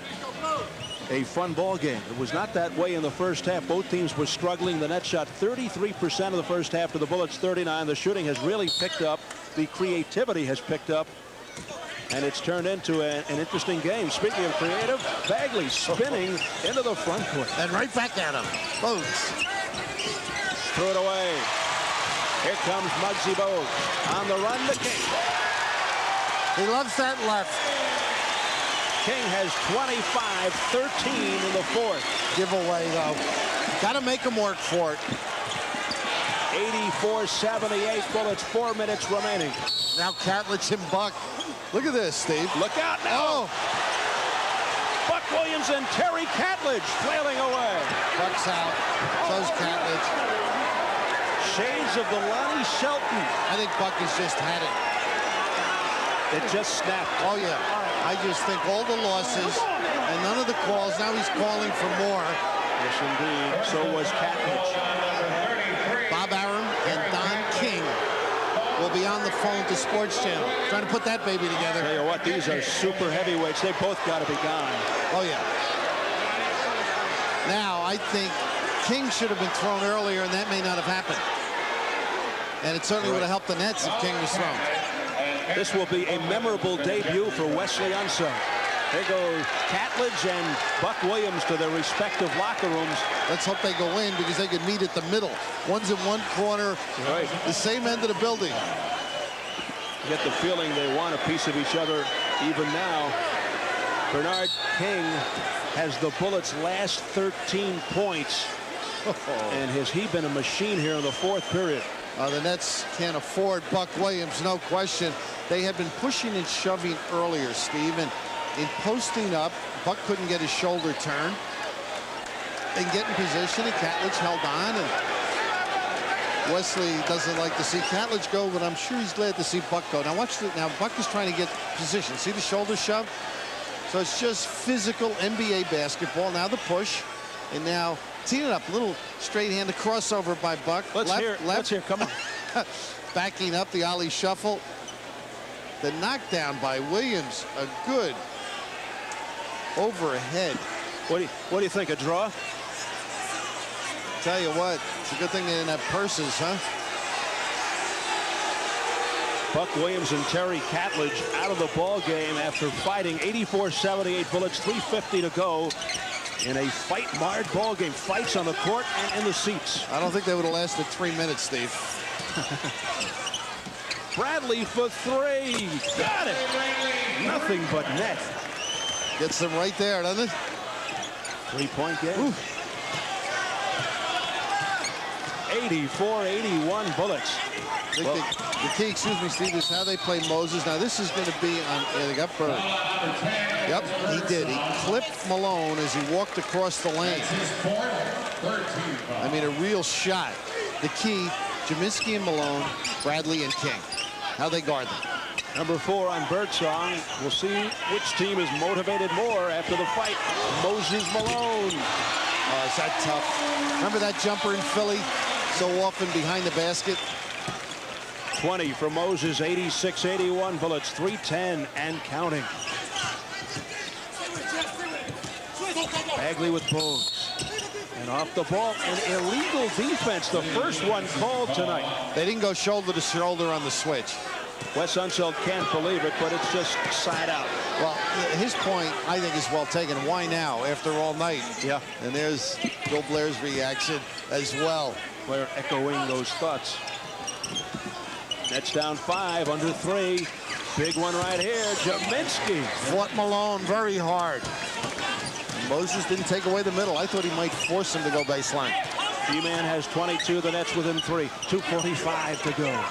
a fun ball game. It was not that way in the first half. Both teams were struggling. The Nets shot 33% of the first half to the Bullets 39. The shooting has really picked up. The creativity has picked up. And it's turned into an interesting game. Speaking of creative, Bagley spinning into the front court. And right back at him. Bogues. Threw it away. Here comes Muggsy Bogues. On the run to King. He loves that left. King has 25, 13 in the fourth. Giveaway, though. Got to make him work for it. 84-78. Bullets, 4 minutes remaining. Now Catledge and Buck. Look at this, Steve. Look out now. Oh. Buck Williams and Terry Catledge flailing away. Buck's out. So's Catledge. Shades of the Lonnie Shelton. I think Buck has just had it. It just snapped. Oh, yeah. I just think all the losses and none of the calls. Now he's calling for more. Yes, indeed. So was Catledge. Bob Arum and Don King will be on the phone to Sports Channel, trying to put that baby together. Tell you what, these are super heavyweights. They both got to be gone. Oh, yeah. Now, I think King should have been thrown earlier, and that may not have happened. And it certainly would have helped the Nets if King was thrown. This will be a memorable debut for Wesley Unseld. There go Catledge and Buck Williams to their respective locker rooms. Let's hope they go in because they could meet at the middle. One's in one corner, right. The same end of the building. You get the feeling they want a piece of each other even now. Bernard King has the Bullets' last 13 points. And has he been a machine here in the fourth period? The Nets can't afford Buck Williams, no question. They had been pushing and shoving earlier, Steve, and in posting up, Buck couldn't get his shoulder turned and get in position, and Catledge held on, and Wesley doesn't like to see Catledge go, but I'm sure he's glad to see Buck go. Now watch it. Now Buck is trying to get position. See the shoulder shove? So it's just physical NBA basketball. Now the push, and now teeing it up, a little straight-handed crossover by Buck. Let's hear, come on. Backing up the ollie shuffle. The knockdown by Williams, a good overhead. What do you think, a draw? Tell you what, it's a good thing they didn't have purses, huh? Buck Williams and Terry Catledge out of the ball game after fighting 84-78. Bullets, 3:50 to go in a fight-marred ball game. Fights on the court and in the seats. I don't think they would have lasted 3 minutes, Steve. Bradley for three. Got it. Nothing but net. Gets them right there, doesn't it? 3-point game. 84-81 Bullets. The key, excuse me, Steve, is how they play Moses. Now, this is going to be on, they got Bird. Yep, he did. He clipped Malone as he walked across the lane. I mean, a real shot. The key, Jaminski and Malone, Bradley and King. How they guard them. Number 4 on Birdsong. We'll see which team is motivated more after the fight. Moses Malone. Oh, is that tough? Remember that jumper in Philly? So often behind the basket. 20 for Moses, 86-81 Bullets, 3:10 and counting. Bagley with Bogues. And off the ball, an illegal defense, the first one called tonight. They didn't go shoulder to shoulder on the switch. Wes Unseld can't believe it, but it's just side out. Well, his point, I think, is well taken. Why now, after all night? Yeah. And there's Bill Blair's reaction as well. Blair echoing those thoughts. Nets down 5, under 3. Big one right here, Jaminski. Fought Malone very hard. Moses didn't take away the middle. I thought he might force him to go baseline. D-Man has 22, the Nets within 3. 2:45 to go.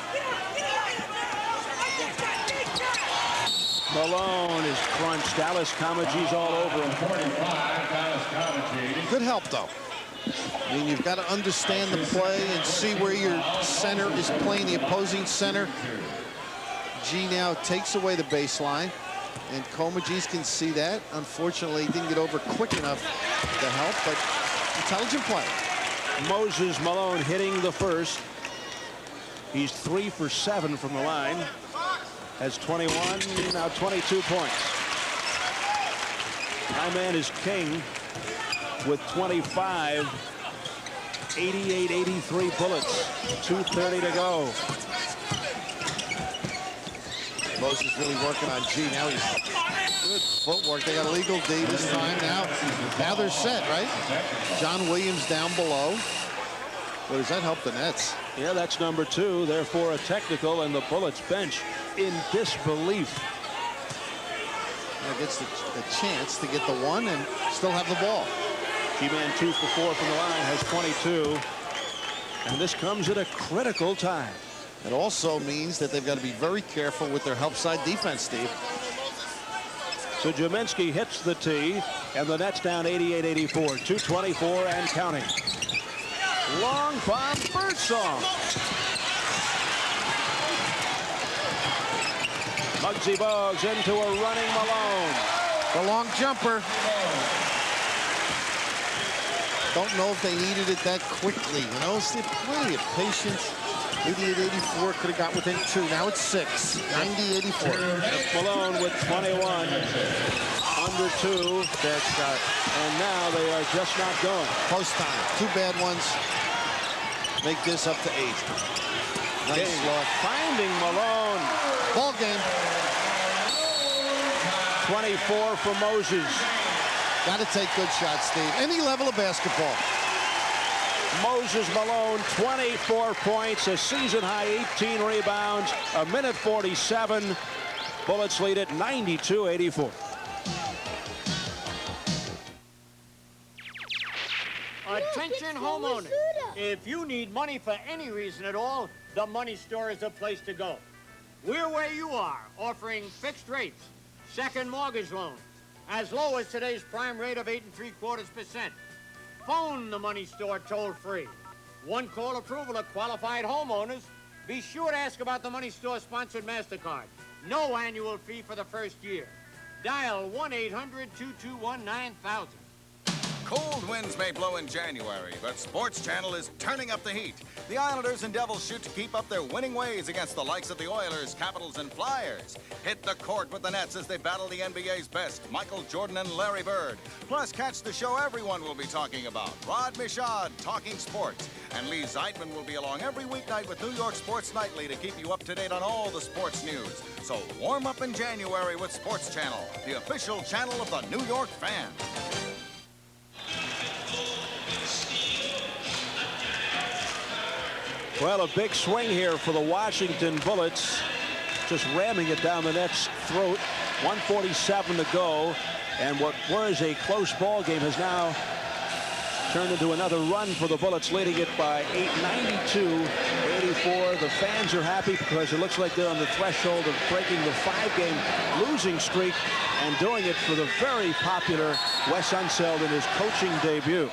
Malone is crunched. Dallas Comegys all over him. Good help, though. I mean, you've got to understand the play and see where your center is playing, the opposing center. G now takes away the baseline, and Comegys can see that. Unfortunately, he didn't get over quick enough to help, but intelligent play. Moses Malone hitting the first. He's 3 for 7 from the line. Has 21, now 22 points. My man is King with 25. 88-83 bullets. 2:30 to go. Moses really working on G. Now he's good footwork. They got a legal D this time. Now they're set, right? John Williams down below. Well, does that help the Nets? Yeah, that's number 2. Therefore, a technical, and the Bullets bench in disbelief. Now gets the chance to get the 1 and still have the ball. G-Man 2 for 4 from the line, has 22. And this comes at a critical time. It also means that they've got to be very careful with their help side defense, Steve. So Jaminsky hits the tee, and the Nets down 88-84. 2:24 and counting. Long bomb, Birdsong. Muggsy Bogues into a running Malone. The long jumper. Don't know if they needed it that quickly. You know, Steve, plenty of patience. 88-84 could have got within 2. Now it's 6. 90-84. Malone with 21. Under 2. Bad shot. And now they are just not going. Post time. 2 bad ones. Make this up to 8. Nice look. Finding Malone. Ball game. 24 for Moses. Got to take good shots, Steve. Any level of basketball. Moses Malone, 24 points, a season-high 18 rebounds, a minute 47. Bullets lead at 92-84. Attention homeowners, if you need money for any reason at all, the Money Store is the place to go. We're where you are, offering fixed rates, second mortgage loans, as low as today's prime rate of 8 3/4%. Phone the Money Store toll-free. One call approval of qualified homeowners. Be sure to ask about the Money Store sponsored MasterCard. No annual fee for the first year. Dial 1-800-221-9000. Cold winds may blow in January, but Sports Channel is turning up the heat. The Islanders and Devils shoot to keep up their winning ways against the likes of the Oilers, Capitals, and Flyers. Hit the court with the Nets as they battle the NBA's best, Michael Jordan and Larry Bird. Plus, catch the show everyone will be talking about, Rod Michaud, Talking Sports. And Lee Zeitman will be along every weeknight with New York Sports Nightly to keep you up to date on all the sports news. So warm up in January with Sports Channel, the official channel of the New York fan. Well, a big swing here for the Washington Bullets. Just ramming it down the Nets' throat. 1:47 to go. And what was a close ball game has now turned into another run for the Bullets, leading it by 8, 92-84. The fans are happy because it looks like they're on the threshold of breaking the 5-game losing streak and doing it for the very popular Wes Unseld in his coaching debut.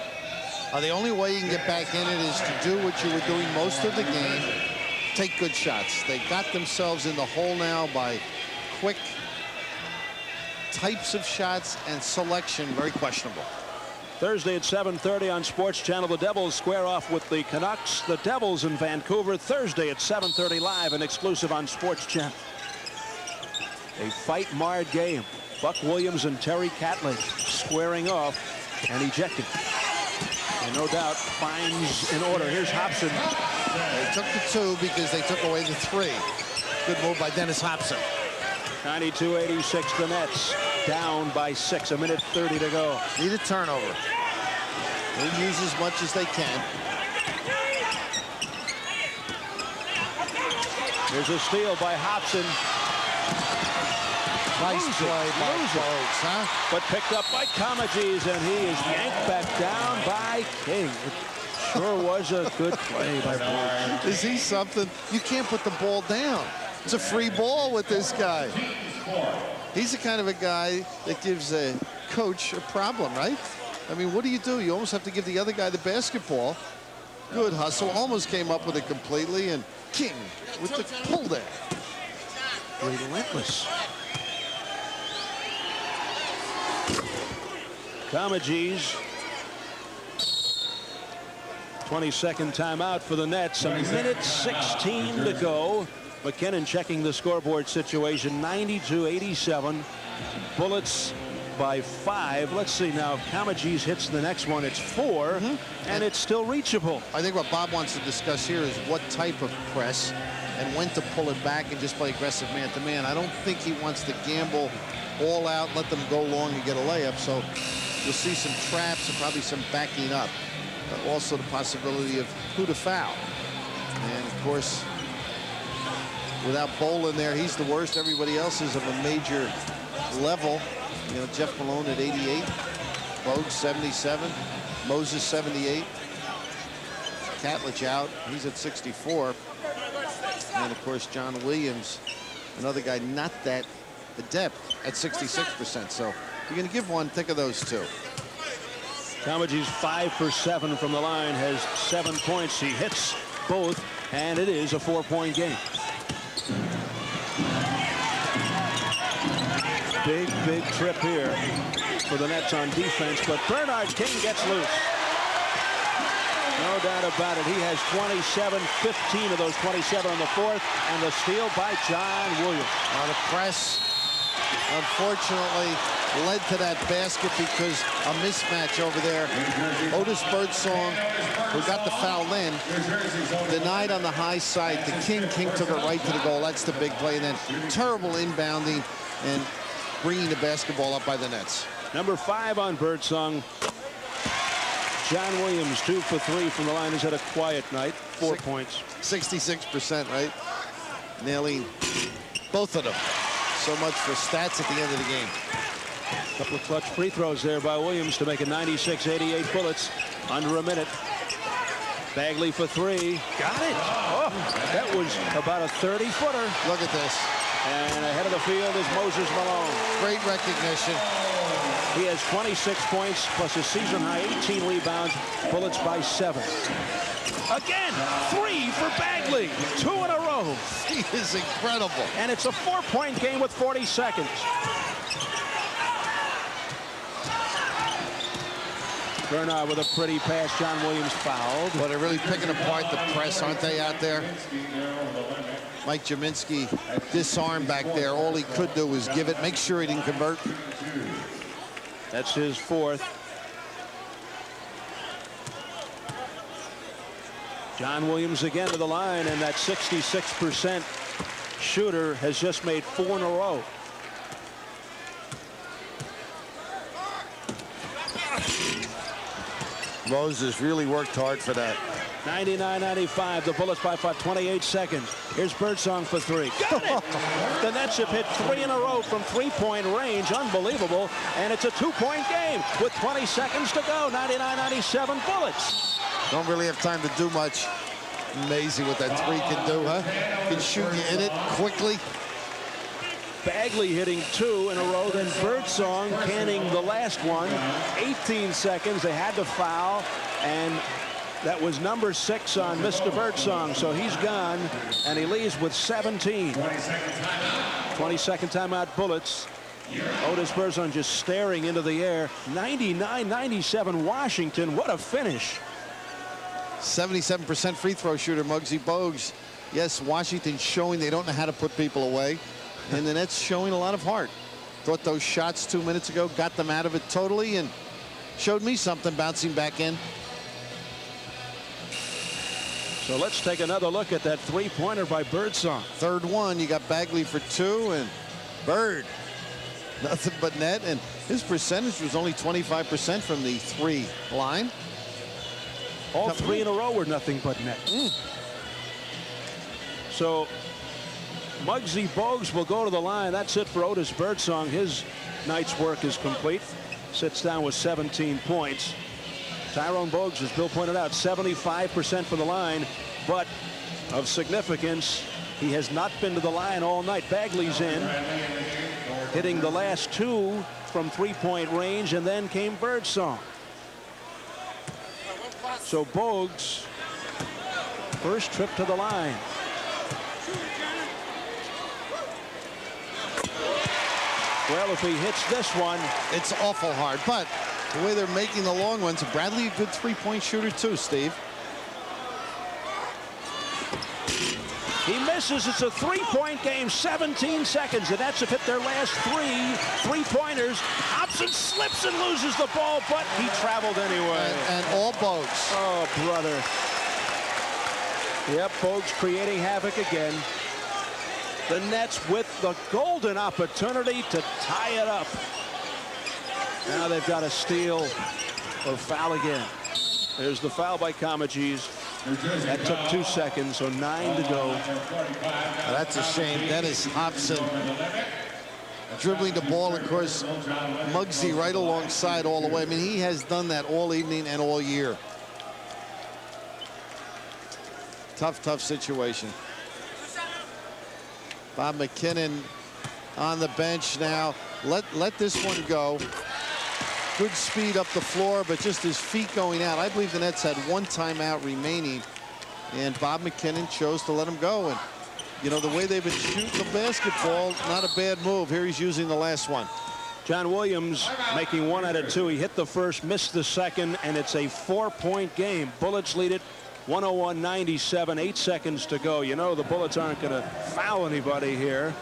The only way you can get back in it is to do what you were doing most of the game. Take good shots. They got themselves in the hole now by quick types of shots and selection. Very questionable. Thursday at 7:30 on Sports Channel, the Devils square off with the Canucks. The Devils in Vancouver Thursday at 7:30 live and exclusive on Sports Channel. A fight-marred game. Buck Williams and Terry Catlett squaring off and ejected. And no doubt finds in order. Here's Hobson. They took the 2 because they took away the 3. Good move by Dennis Hobson. 92-86, the Nets down by 6. A minute 30 to go. Need a turnover. They'll use as much as they can. Here's a steal by Hobson. Nice play by Bogues, huh? But picked up by Comegys, and he is yanked back down by King. It sure was a good play by Bogues. Is he something? You can't put the ball down. It's a free ball with this guy. He's the kind of a guy that gives a coach a problem, right? I mean, what do? You almost have to give the other guy the basketball. Good hustle. Almost came up with it completely. And King with the pull there. Relentless. Comegys. 22nd timeout for the Nets. A minute 16 to go. McKinnon checking the scoreboard situation. 92-87. Bullets by 5. Let's see now. If Comegys hits the next one, it's 4, and it's still reachable. I think what Bob wants to discuss here is what type of press and when to pull it back and just play aggressive man-to-man. I don't think he wants to gamble all out, let them go long and get a layup. So you'll see some traps and probably some backing up. But also the possibility of who to foul. And of course, without Bol in there, he's the worst. Everybody else is of a major level. You know, Jeff Malone at 88, Bogue 77, Moses 78, Catledge out, he's at 64. And of course, John Williams, another guy not that adept at 66%. So if you're going to give one, think of those two. Comegys 5 for 7 from the line, has 7 points. He hits both, and it is a 4-point game. Big trip here for the Nets on defense, but Bernard King gets loose. No doubt about it. He has 27, 15 of those 27 on the fourth, and the steal by John Williams. Now the press, unfortunately, led to that basket because a mismatch over there. Otis Birdsong, who got the foul in, denied on the high side to King. King took it right to the goal. That's the big play. And then terrible inbounding and bringing the basketball up by the Nets. Number 5 on Birdsong. John Williams 2 for 3 from the line. Has had a quiet night. 4 points. 66%, right? Nailing both of them. So much for stats at the end of the game. A couple of clutch free throws there by Williams to make it 96-88 Bullets. Under a minute. Bagley for 3. Got it. Oh, that was about a 30-footer. Look at this. And ahead of the field is Moses Malone. Great recognition. He has 26 points plus a season high 18 rebounds. Bullets by 7. Again, 3 for Bagley. 2 in a row. He is incredible. And it's a 4-point game with 40 seconds. Bernard with a pretty pass. John Williams fouled. Well, they're really picking apart the press, aren't they, out there? Mike Jaminski disarmed back there. All he could do was give it, make sure he didn't convert. That's his 4th. John Williams again to the line, and that 66% shooter has just made 4 in a row. Moses really worked hard for that. 99-95, the Bullets by 5, 28 seconds. Here's Birdsong for 3. Got it! The Nets have hit 3 in a row from 3-point range. Unbelievable. And it's a 2-point game with 20 seconds to go. 99-97 Bullets. Don't really have time to do much. Amazing what that 3 can do, huh? Can shoot you in it quickly. Bagley hitting 2 in a row, then Birdsong canning the last one. 18 seconds. They had to foul, and that was number 6 on Mr. Birdsong, so he's gone, and he leaves with 17. 22nd timeout Bullets. Otis Birdsong just staring into the air. 99-97 Washington. What a finish. 77% free throw shooter, Muggsy Bogues. Yes, Washington showing they don't know how to put people away. And the Nets showing a lot of heart. Thought those shots 2 minutes ago, got them out of it totally, and showed me something bouncing back in. So let's take another look at that 3-pointer by Birdsong. Third one, you got Bagley for 2, and Bird, nothing but net, and his percentage was only 25% from the 3 line. All 3 in a row were nothing but net. So Muggsy Bogues will go to the line. That's it for Otis Birdsong. His night's work is complete. Sits down with 17 points. Tyrone Bogues, as Bill pointed out, 75% from the line, but of significance, He has not been to the line all night. Bagley's in, hitting the last 2 from three-point range, and then came Birdsong. So Bogues, first trip to the line. Well, if he hits this one, it's awful hard. But the way they're making the long ones, Bradley a good three-point shooter too, Steve. He misses. It's a three-point game, 17 seconds. The Nets have hit their last 3 three-pointers. Hobson slips and loses the ball, but he traveled anyway. And all Bogues. Oh, brother. Yep, Bogues creating havoc again. The Nets with the golden opportunity to tie it up. Now they've got to steal or foul again. There's the foul by Comegys. That took 2 seconds, so 9 to go. That's a shame. Dennis Hobson dribbling the ball, of course, Muggsy right alongside all the way. I mean, he has done that all evening and all year. Tough situation. Bob McKinnon on the bench now. Let this one go. Good speed up the floor, but just his feet going out. I believe the Nets had 1 timeout remaining, and Bob McKinnon chose to let him go. And, you know, the way they've been shooting the basketball, not a bad move. Here he's using the last one. John Williams making 1 out of 2. He hit the first, missed the second, and it's a 4-point game. Bullets lead it 101-97, 8 seconds to go. You know the Bullets aren't going to foul anybody here.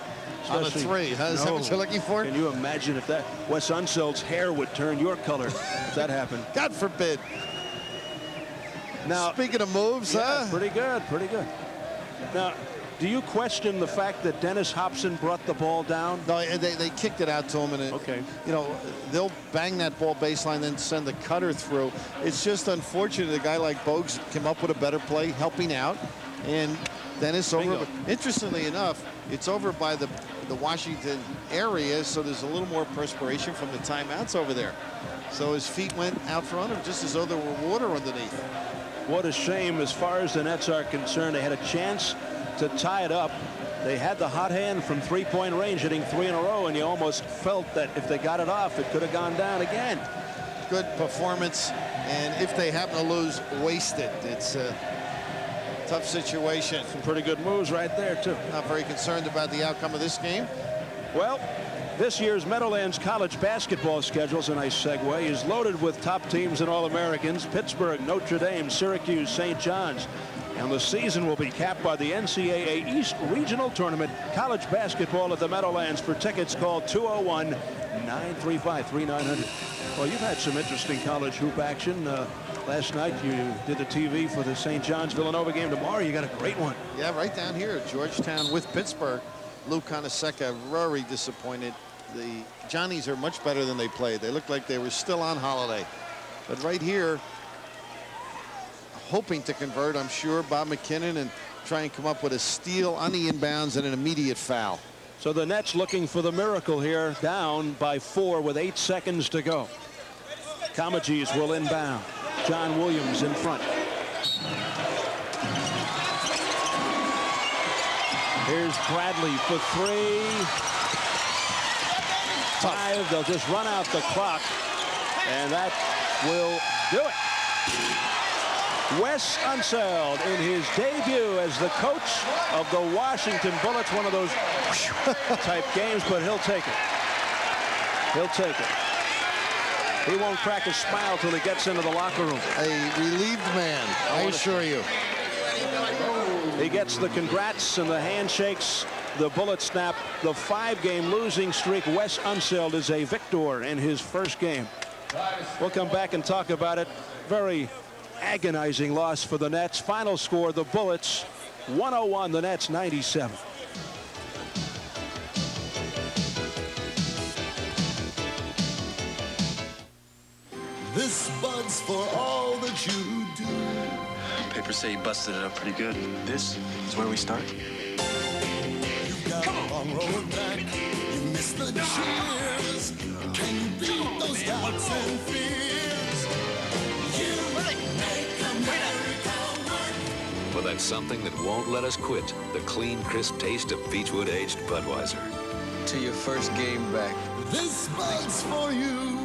On a 3, huh? Is that what you're looking for? Can you imagine if that Wes Unseld's hair would turn your color if that happened? God forbid. Now, speaking of moves, yeah, huh? Pretty good, pretty good. Now, do you question the fact that Dennis Hobson brought the ball down? No, they kicked it out to him, and it, okay. You know, they'll bang that ball baseline, then send the cutter through. It's just unfortunate a guy like Bogues came up with a better play, helping out, and Dennis over. Interestingly enough, it's over by the Washington area, so there's a little more perspiration from the timeouts over there. So his feet went out front of just as though there were water underneath. What a shame as far as the Nets are concerned. They had a chance to tie it up. They had the hot hand from three-point range, hitting 3 in a row, and you almost felt that if they got it off, it could have gone down again. Good performance, and if they happen to lose, wasted. It's a tough situation. Some pretty good moves right there, too. Not very concerned about the outcome of this game. Well, this year's Meadowlands college basketball schedule, is a nice segue, is loaded with top teams and All-Americans: Pittsburgh, Notre Dame, Syracuse, St. John's. And the season will be capped by the NCAA East Regional Tournament. College basketball at the Meadowlands. For tickets, call 201-935-3900. Well, you've had some interesting college hoop action. Last night you did the TV for the St. John's Villanova game. Tomorrow you got a great one. Yeah, right down here, Georgetown with Pittsburgh. Lou Conaseca very disappointed. The Johnnies are much better than they played. They looked like they were still on holiday. But right here, hoping to convert, I'm sure, Bob McKinnon, and try and come up with a steal on the inbounds and an immediate foul. So the Nets looking for the miracle here, down by 4 with 8 seconds to go. Comegys will inbound. John Williams in front. Here's Bradley for 3. 5. They'll just run out the clock, and that will do it. Wes Unseld in his debut as the coach of the Washington Bullets. One of those type games, but he'll take it. He'll take it. He won't crack a smile till he gets into the locker room. A relieved man, I assure you. He gets the congrats and the handshakes. The Bullets snap the 5-game losing streak. Wes Unseld is a victor in his first game. We'll come back and talk about it. Very agonizing loss for the Nets. Final score, the Bullets 101, the Nets 97. This Bud's for all that you do. Papers say you busted it up pretty good. This is where we start. You've got a long road back. You miss the cheers. Can you beat those doubts and fears? You make America work. Well, then, There's something that won't let us quit. The clean, crisp taste of Beechwood Aged Budweiser. To your first game back. This bug's for you.